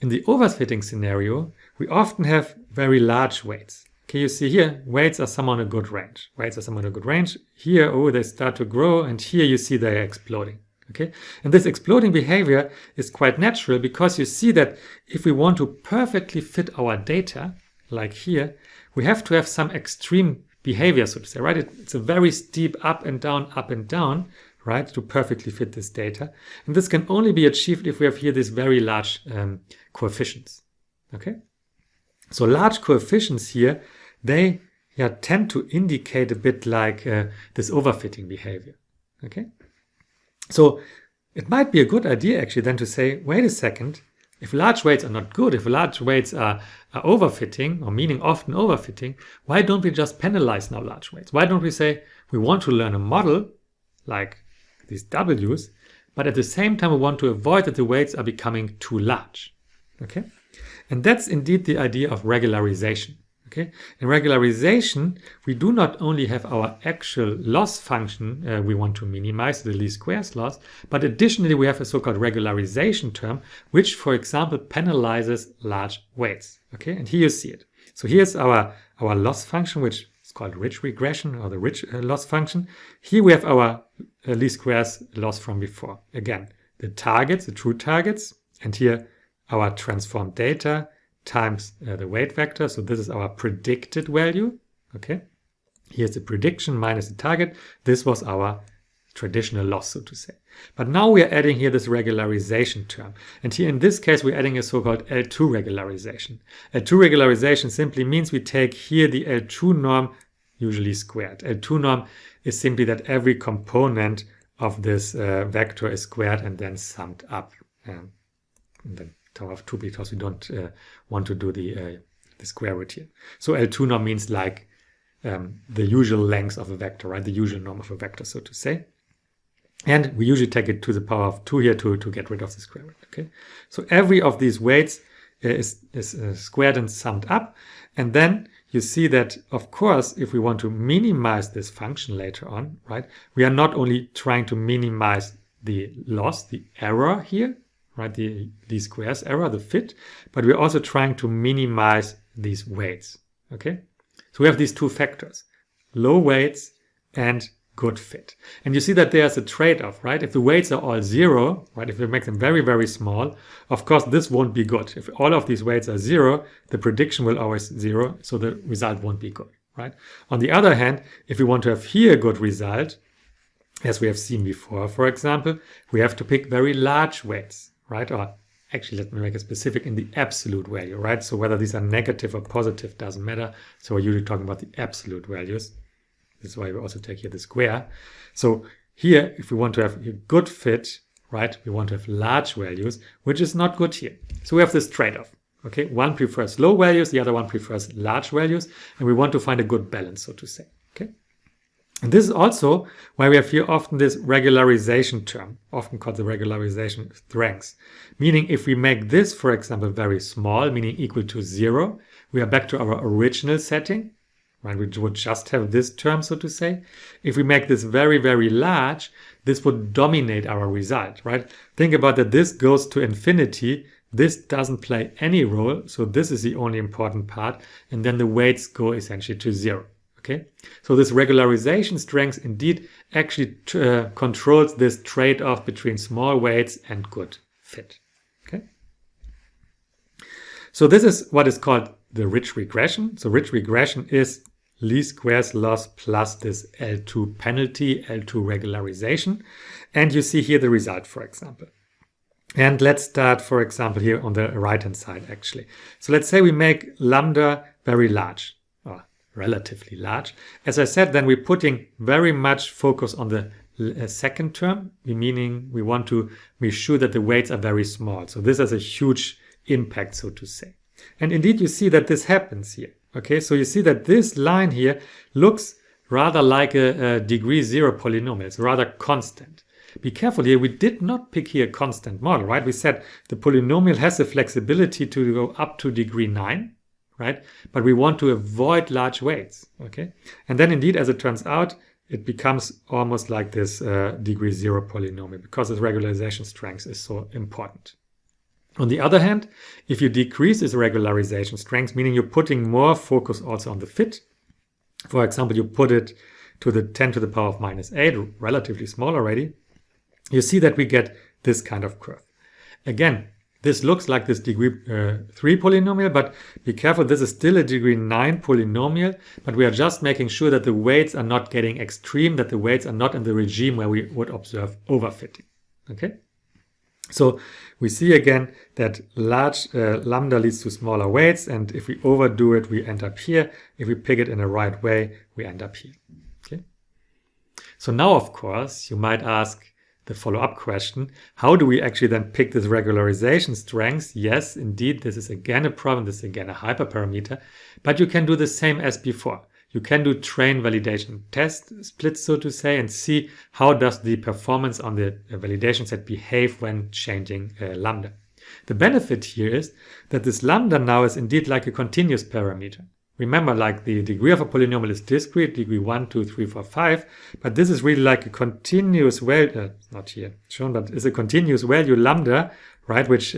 in the overfitting scenario, we often have very large weights. Okay, you see here, weights are somewhat in a good range. Weights are somewhat in a good range. Here, oh, they start to grow, and here you see they are exploding. Okay, and this exploding behavior is quite natural because you see that if we want to perfectly fit our data, like here, we have to have some extreme behavior, so to say, right? It's a very steep up and down, right, to perfectly fit this data. And this can only be achieved if we have here these very large coefficients. Okay, so large coefficients here, they tend to indicate a bit like this overfitting behavior. Okay, so it might be a good idea actually then to say, wait a second, if large weights are not good, if large weights are overfitting, or meaning often overfitting, why don't we just penalize now large weights? Why don't we say we want to learn a model like these W's, but at the same time we want to avoid that the weights are becoming too large? Okay, and that's indeed the idea of regularization. Okay, in regularization, we do not only have our actual loss function we want to minimize, the least squares loss, but additionally we have a so-called regularization term, which, for example, penalizes large weights. Okay, and here you see it. So here's our loss function, which is called rich regression, or the rich loss function. Here we have our least squares loss from before. Again, the targets, the true targets, and here our transformed data times the weight vector. So this is our predicted value. Okay, here's the prediction minus the target. This was our traditional loss, so to say. But now we are adding here this regularization term. And here in this case, we're adding a so-called L2 regularization. L2 regularization simply means we take here the L2 norm, usually squared. L2 norm is simply that every component of this vector is squared and then summed up. And then power of 2, because we don't want to do the square root here. So L2 norm means like the usual length of a vector, right? The usual norm of a vector, so to say. And we usually take it to the power of 2 here to get rid of the square root. Okay, so every of these weights is squared and summed up, and then you see that, of course, if we want to minimize this function later on, right, we are not only trying to minimize the loss, the error here, right, the least squares error, the fit, but we're also trying to minimize these weights, okay? So we have these two factors, low weights and good fit. And you see that there's a trade-off, right? If the weights are all 0, right, if we make them very, very small, of course, this won't be good. If all of these weights are 0, the prediction will always 0, so the result won't be good, right? On the other hand, if we want to have here a good result, as we have seen before, for example, we have to pick very large weights, right? Or actually, let me make it specific in the absolute value, right? So whether these are negative or positive doesn't matter. So we're usually talking about the absolute values. This is why we also take here the square. So here, if we want to have a good fit, right, we want to have large values, which is not good here. So we have this trade-off, okay? One prefers low values, the other one prefers large values, and we want to find a good balance, so to say, okay? And this is also why we have here often this regularization term, often called the regularization strengths. Meaning if we make this, for example, very small, meaning equal to 0, we are back to our original setting, right? We would just have this term, so to say. If we make this very, very large, this would dominate our result, right? Think about that this goes to infinity. This doesn't play any role. So this is the only important part. And then the weights go essentially to 0. Okay, so this regularization strength indeed actually controls this trade-off between small weights and good fit. Okay, so this is what is called the rich regression. So rich regression is least squares loss plus this L2 penalty, L2 regularization. And you see here the result, for example. And let's start, for example, here on the right-hand side, actually. So let's say we make lambda very large. Relatively large. As I said, then we're putting very much focus on the second term, meaning we want to be sure that the weights are very small. So this has a huge impact, so to say. And indeed, you see that this happens here. Okay, so you see that this line here looks rather like a degree 0 polynomial. It's rather constant. Be careful here, we did not pick here a constant model, right? We said the polynomial has the flexibility to go up to degree 9. Right? But we want to avoid large weights, okay? And then indeed, as it turns out, it becomes almost like this degree 0 polynomial because its regularization strength is so important. On the other hand, if you decrease its regularization strength, meaning you're putting more focus also on the fit, for example, you put it to the 10 to the power of minus 8, relatively small already, you see that we get this kind of curve. Again, this looks like this degree 3 polynomial, but be careful, this is still a degree 9 polynomial, but we are just making sure that the weights are not getting extreme, that the weights are not in the regime where we would observe overfitting. Okay? So we see again that large lambda leads to smaller weights, and if we overdo it, we end up here. If we pick it in the right way, we end up here. Okay? So now, of course, you might ask, the follow-up question, how do we actually then pick this regularization strength? Yes, indeed, this is again a problem. This is again a hyperparameter, but you can do the same as before. You can do train validation test splits, so to say, and see how does the performance on the validation set behave when changing lambda. The benefit here is that this lambda now is indeed like a continuous parameter. Remember, like the degree of a polynomial is discrete, degree 1, 2, 3, 4, 5, but this is really like a continuous value, not here shown, but it's a continuous value lambda, right, which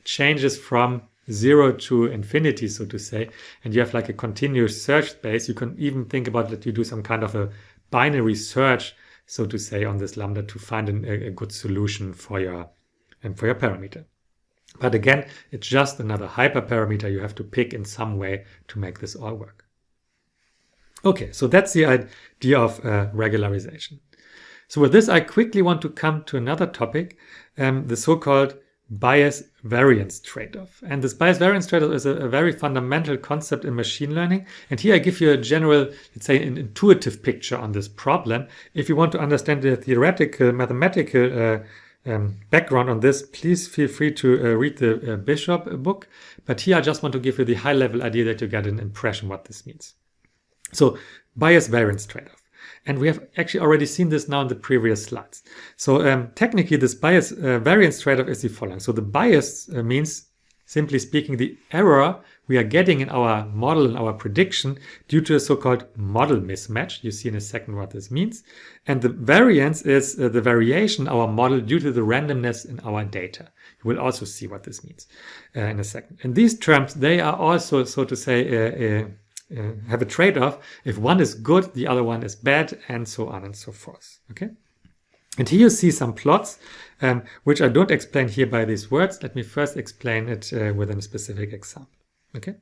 changes from 0 to infinity, so to say, and you have like a continuous search space. You can even think about that you do some kind of a binary search, so to say, on this lambda to find a good solution for your parameter. But again, it's just another hyperparameter you have to pick in some way to make this all work. Okay, so that's the idea of regularization. So with this, I quickly want to come to another topic, the so-called bias-variance trade-off. And this bias-variance trade-off is a very fundamental concept in machine learning. And here I give you a general, let's say, an intuitive picture on this problem. If you want to understand the theoretical, mathematical background on this, please feel free to read the Bishop book. But here I just want to give you the high-level idea that you get an impression what this means. So bias-variance trade-off. And we have actually already seen this now in the previous slides. So technically this bias variance trade-off is the following. So the bias means simply speaking, the error we are getting in our model, in our prediction, due to a so-called model mismatch. You see in a second what this means. And the variance is the variation in our model due to the randomness in our data. You will also see what this means in a second. And these terms, they are also, so to say, have a trade-off. If one is good, the other one is bad, and so on and so forth. Okay. And here you see some plots, which I don't explain here by these words. Let me first explain it within a specific example. Okay.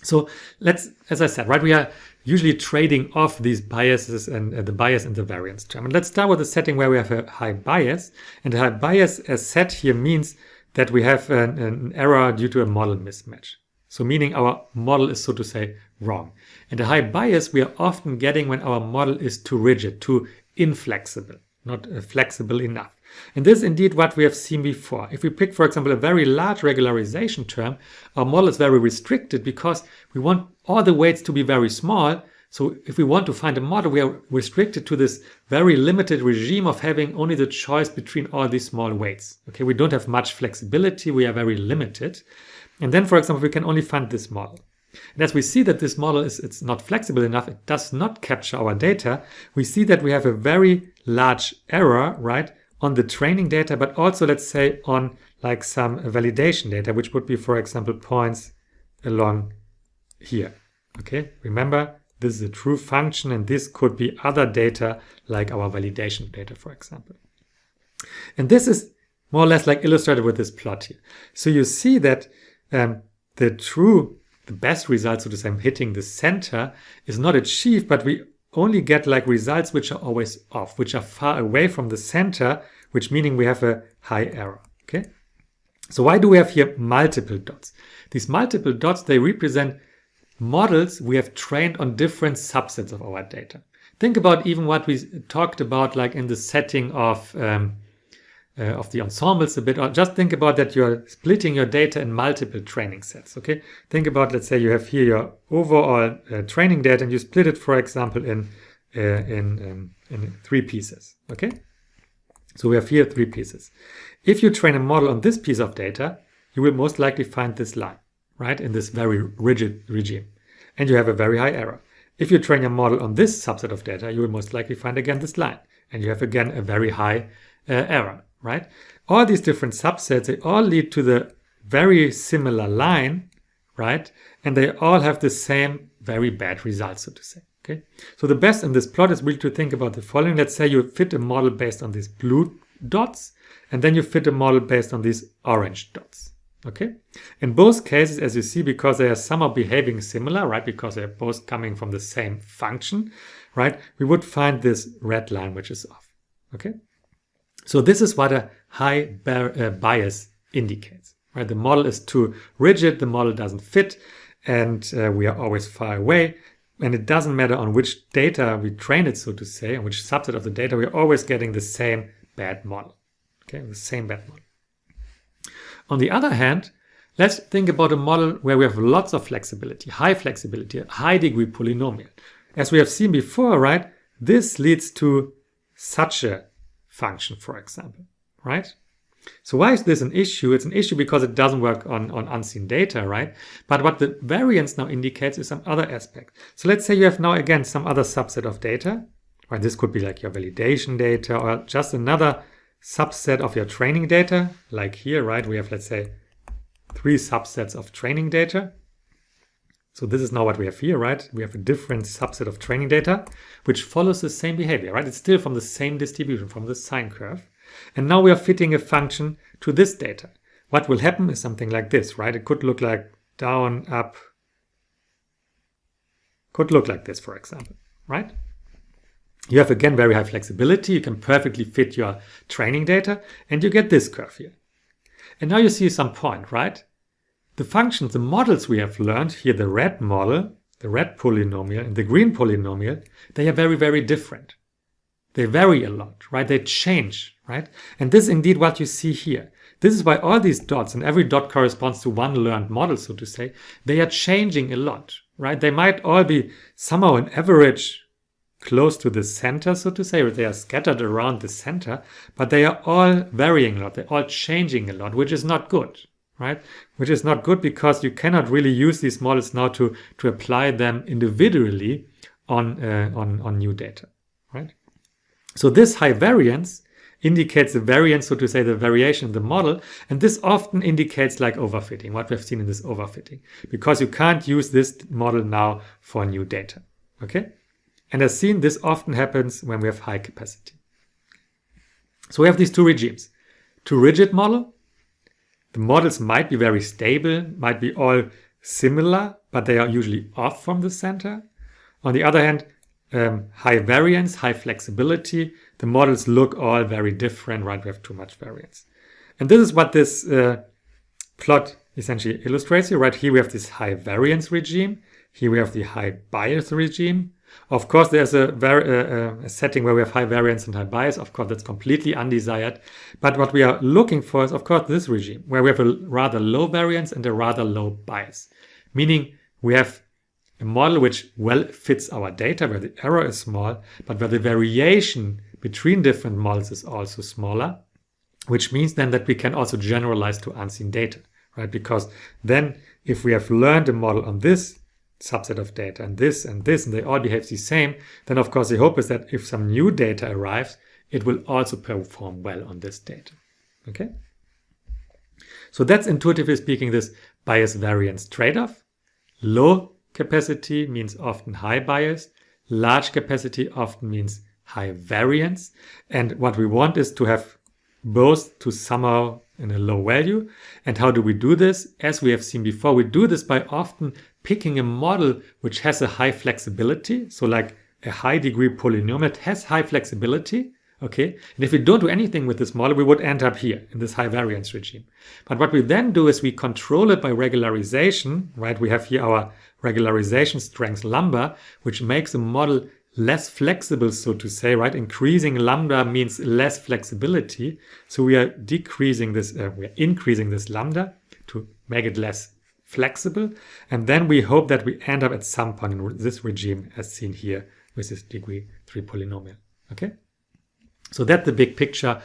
So let's, as I said, right, we are usually trading off these biases and the bias and the variance term. And let's start with a setting where we have a high bias. And a high bias, as said here, means that we have an error due to a model mismatch. So meaning our model is, so to say, wrong. And a high bias we are often getting when our model is too rigid, too inflexible, not flexible enough. And this is indeed what we have seen before. If we pick, for example, a very large regularization term, our model is very restricted because we want all the weights to be very small. So if we want to find a model, we are restricted to this very limited regime of having only the choice between all these small weights. Okay, we don't have much flexibility. We are very limited. And then, for example, we can only find this model. And as we see that this model it's not flexible enough, it does not capture our data, we see that we have a very large error, right, on the training data, but also, let's say, on like some validation data, which would be, for example, points along here. Okay, remember, this is a true function, and this could be other data like our validation data, for example. And this is more or less like illustrated with this plot here. So you see that the best result, so to say, hitting the center is not achieved, but we only get like results which are always off, which are far away from the center, which meaning we have a high error. Okay. So why do we have here multiple dots? These multiple dots, they represent models we have trained on different subsets of our data. Think about even what we talked about, like in the setting of the ensembles a bit, or just think about that you're splitting your data in multiple training sets. Okay, think about, let's say you have here your overall training data, and you split it, for example, in 3 pieces. Okay, so we have here 3 pieces. If you train a model on this piece of data, you will most likely find this line, right, in this very rigid regime, and you have a very high error. If you train your model on this subset of data, you will most likely find again this line, and you have again a very high error. Right? All these different subsets, they all lead to the very similar line, right? And they all have the same very bad results, so to say. Okay. So the best in this plot is really to think about the following. Let's say you fit a model based on these blue dots, and then you fit a model based on these orange dots. Okay. In both cases, as you see, because they are somehow behaving similar, right? Because they are both coming from the same function, right? We would find this red line, which is off. Okay. So this is what a high bias indicates, right? The model is too rigid, the model doesn't fit, and we are always far away. And it doesn't matter on which data we train it, so to say, on which subset of the data, we're always getting the same bad model. Okay, the same bad model. On the other hand, let's think about a model where we have lots of flexibility, high degree polynomial. As we have seen before, right, this leads to such a function, for example, right? So why is this an issue? It's an issue because it doesn't work on unseen data, right? But what the variance now indicates is some other aspect. So let's say you have now again some other subset of data, right? This could be like your validation data or just another subset of your training data, like here, right? We have, let's say, 3 subsets of training data. So this is now what we have here, right? We have a different subset of training data, which follows the same behavior, right? It's still from the same distribution, from the sine curve. And now we are fitting a function to this data. What will happen is something like this, right? It could look like down, up, could look like this, for example, right? You have, again, very high flexibility. You can perfectly fit your training data, and you get this curve here. And now you see some point, right? The functions, the models we have learned here, the red model, the red polynomial, and the green polynomial, they are very, very different. They vary a lot, right? They change, right? And this is indeed what you see here. This is why all these dots, and every dot corresponds to one learned model, so to say, they are changing a lot, right? They might all be somehow an average close to the center, so to say, or they are scattered around the center, but they are all varying a lot. They're all changing a lot, which is not good, right? Which is not good because you cannot really use these models now to apply them individually on new data, right? So this high variance indicates the variance, so to say, the variation in the model, and this often indicates like overfitting, what we've seen in this overfitting, because you can't use this model now for new data, okay? And as seen, this often happens when we have high capacity. So we have these two regimes. Too rigid model. The models might be very stable, might be all similar, but they are usually off from the center. On the other hand, high variance, high flexibility. The models look all very different, right? We have too much variance. And this is what this plot essentially illustrates here, right? Here we have this high variance regime. Here we have the high bias regime. Of course, there's a setting where we have high variance and high bias. Of course, that's completely undesired. But what we are looking for is, of course, this regime, where we have a rather low variance and a rather low bias. Meaning we have a model which well fits our data, where the error is small, but where the variation between different models is also smaller, which means then that we can also generalize to unseen data, right? Because then if we have learned a model on this subset of data and this and this, and they all behave the same, then of course the hope is that if some new data arrives, it will also perform well on this data, okay? So that's intuitively speaking this bias variance trade-off. Low capacity means often high bias. Large capacity often means high variance. And what we want is to have both to somehow in a low value. And how do we do this? As we have seen before, we do this by often picking a model which has a high flexibility. So like a high degree polynomial, it has high flexibility. Okay, and if we don't do anything with this model, we would end up here in this high variance regime. But what we then do is we control it by regularization, right? We have here our regularization strengths lambda, which makes the model less flexible, so to say, right? Increasing lambda means less flexibility. So we are decreasing this, we are increasing this lambda to make it less flexible. And then we hope that we end up at some point in this regime as seen here with this degree 3 polynomial, okay? So that's the big picture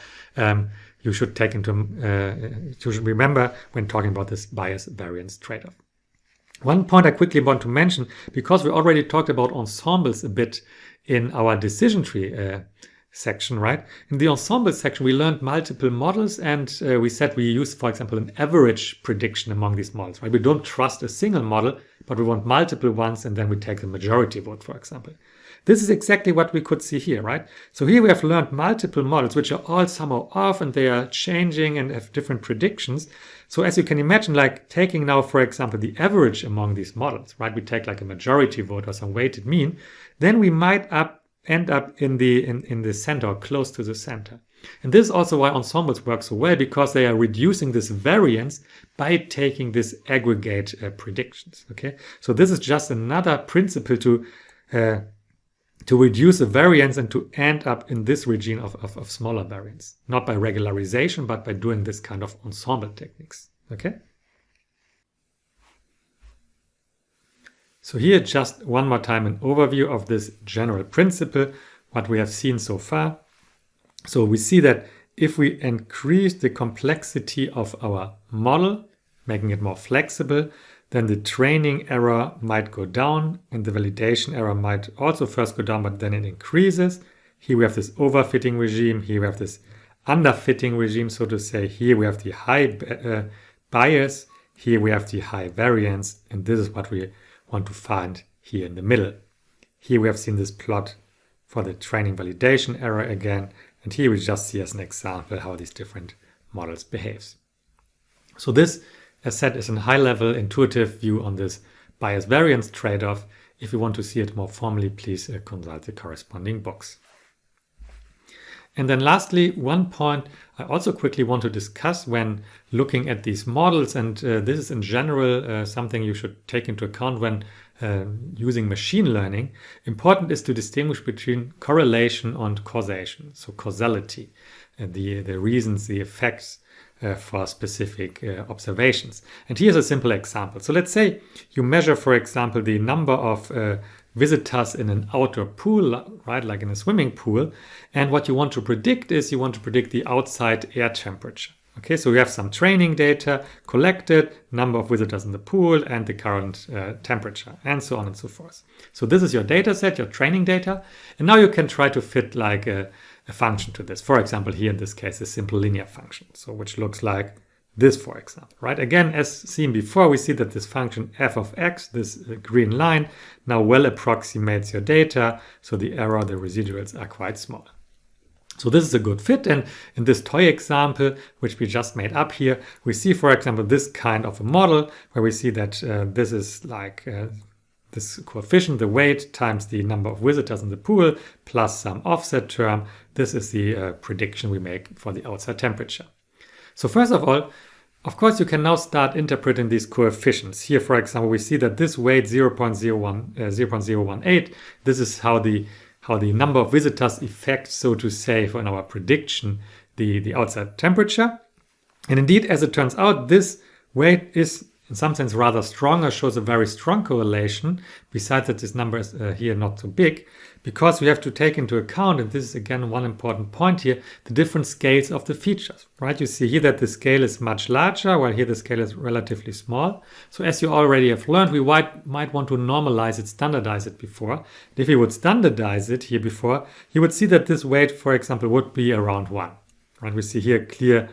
you should take into, you should remember when talking about this bias variance trade-off. One point I quickly want to mention, because we already talked about ensembles a bit in our decision tree section, right? In the ensemble section, we learned multiple models and we said we use, for example, an average prediction among these models, right? We don't trust a single model, but we want multiple ones and then we take the majority vote, for example. This is exactly what we could see here, right? So here we have learned multiple models which are all somehow off and they are changing and have different predictions. So as you can imagine, like taking now, for example, the average among these models, right? We take like a majority vote or some weighted mean, then we might end up in the center or close to the center. And this is also why ensembles work so well, because they are reducing this variance by taking this aggregate predictions, okay? So this is just another principle to reduce the variance and to end up in this regime of smaller variance. Not by regularization, but by doing this kind of ensemble techniques. Okay? So here just one more time an overview of this general principle, what we have seen so far. So we see that if we increase the complexity of our model, making it more flexible, then the training error might go down and the validation error might also first go down, but then it increases. Here we have this overfitting regime. Here we have this underfitting regime, so to say. Here we have the high bias. Here we have the high variance. And this is what we want to find here in the middle. Here we have seen this plot for the training validation error again. And here we just see as an example how these different models behaves. So this, as said, is a high-level intuitive view on this bias variance trade-off. If you want to see it more formally, please consult the corresponding books. And then lastly, one point I also quickly want to discuss when looking at these models, and this is in general something you should take into account when using machine learning. Important is to distinguish between correlation and causation, so causality, the reasons, the effects for specific observations. And here's a simple example. So let's say you measure, for example, the number of visitors in an outdoor pool, right, like in a swimming pool. And what you want to predict is you want to predict the outside air temperature. Okay, so we have some training data collected, number of visitors in the pool, and the current temperature, and so on and so forth. So this is your data set, your training data, and now you can try to fit like a function to this. For example, here in this case, a simple linear function, so which looks like this, for example, right? Again, as seen before, we see that this function f of x, this green line, now well approximates your data, so the error, the residuals are quite small. So this is a good fit, and in this toy example, which we just made up here, we see, for example, this kind of a model where we see that this is like this coefficient, the weight, times the number of visitors in the pool, plus some offset term. This is the prediction we make for the outside temperature. So first of all, of course, you can now start interpreting these coefficients. Here, for example, we see that this weight 0.018, this is how the number of visitors affects, so to say, for in our prediction, the outside temperature. And indeed, as it turns out, this weight is in some sense rather stronger, shows a very strong correlation, besides that this number is here not so big, because we have to take into account, and this is again one important point here, the different scales of the features, right? You see here that the scale is much larger, while here the scale is relatively small. So as you already have learned, we might want to normalize it, standardize it before. If we would standardize it here before, you would see that this weight, for example, would be around 1, right? We see here clear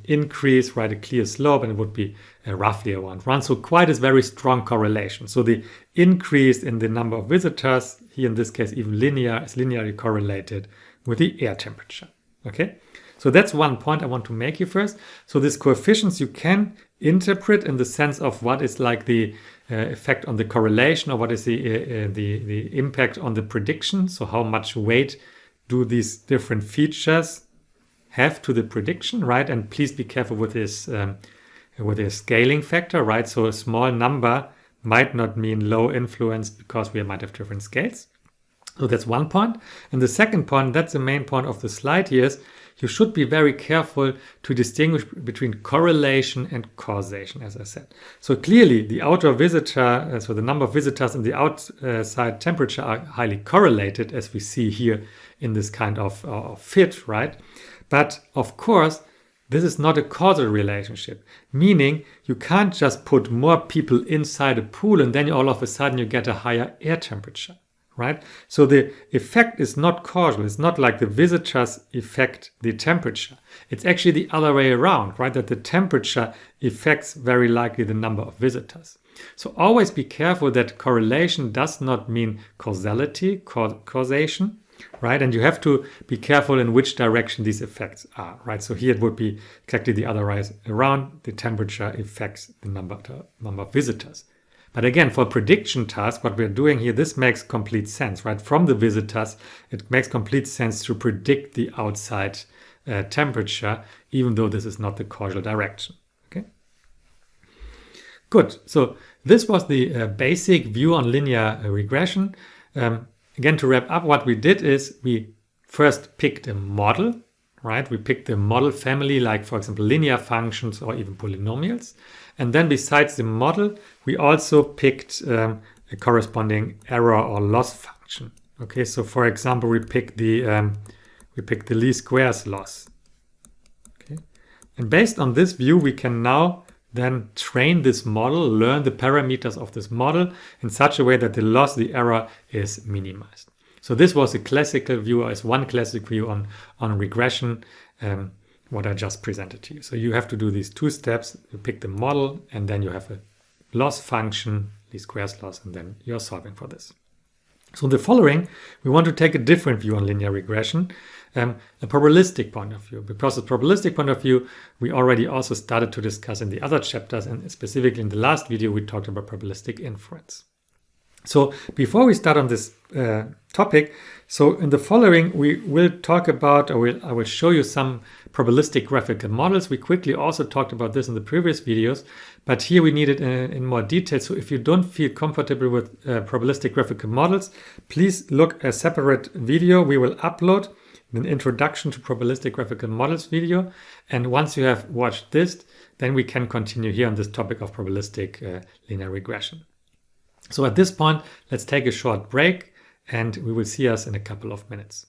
increase, right, a clear slope, and it would be roughly around 1. So quite a very strong correlation. So the increase in the number of visitors, here in this case even linear, is linearly correlated with the air temperature. Okay, so that's one point I want to make here first. So these coefficients you can interpret in the sense of what is like the effect on the correlation, or what is the impact on the prediction. So how much weight do these different features have to the prediction, right? And please be careful with this scaling factor, right? So a small number might not mean low influence because we might have different scales. So that's one point. And the second point, that's the main point of the slide here, is you should be very careful to distinguish between correlation and causation, as I said. So clearly the outer visitor, so the number of visitors and the outside temperature are highly correlated, as we see here in this kind of fit, right? But of course, this is not a causal relationship, meaning you can't just put more people inside a pool and then all of a sudden you get a higher air temperature, right? So the effect is not causal. It's not like the visitors affect the temperature. It's actually the other way around, right? That the temperature affects very likely the number of visitors. So always be careful that correlation does not mean causality, causation, right? And you have to be careful in which direction these effects are, right? So here it would be exactly the other way around. The temperature affects the number of visitors. But again, for a prediction task, what we're doing here, this makes complete sense, right? From the visitors, it makes complete sense to predict the outside temperature, even though this is not the causal direction, okay? Good. So this was the basic view on linear regression. Again, to wrap up, what we did is we first picked a model, right? We picked the model family, like, for example, linear functions or even polynomials. And then besides the model, we also picked a corresponding error or loss function. Okay, so for example, we picked the least squares loss. Okay, and based on this view, we can now then train this model, learn the parameters of this model in such a way that the loss, the error, is minimized. So this was a classical view, or is one classic view on regression, what I just presented to you. So you have to do these two steps. You pick the model, and then you have a loss function, least squares loss, and then you're solving for this. So in the following, we want to take a different view on linear regression, a probabilistic point of view. Because the probabilistic point of view, we already also started to discuss in the other chapters, and specifically in the last video, we talked about probabilistic inference. So before we start on this topic, so in the following, we will talk about, or I will show you some probabilistic graphical models. We quickly also talked about this in the previous videos, but here we need it in more detail. So if you don't feel comfortable with probabilistic graphical models, please look a separate video we will upload, an introduction to probabilistic graphical models video. And once you have watched this, then we can continue here on this topic of probabilistic linear regression. So at this point, let's take a short break and we will see us in a couple of minutes.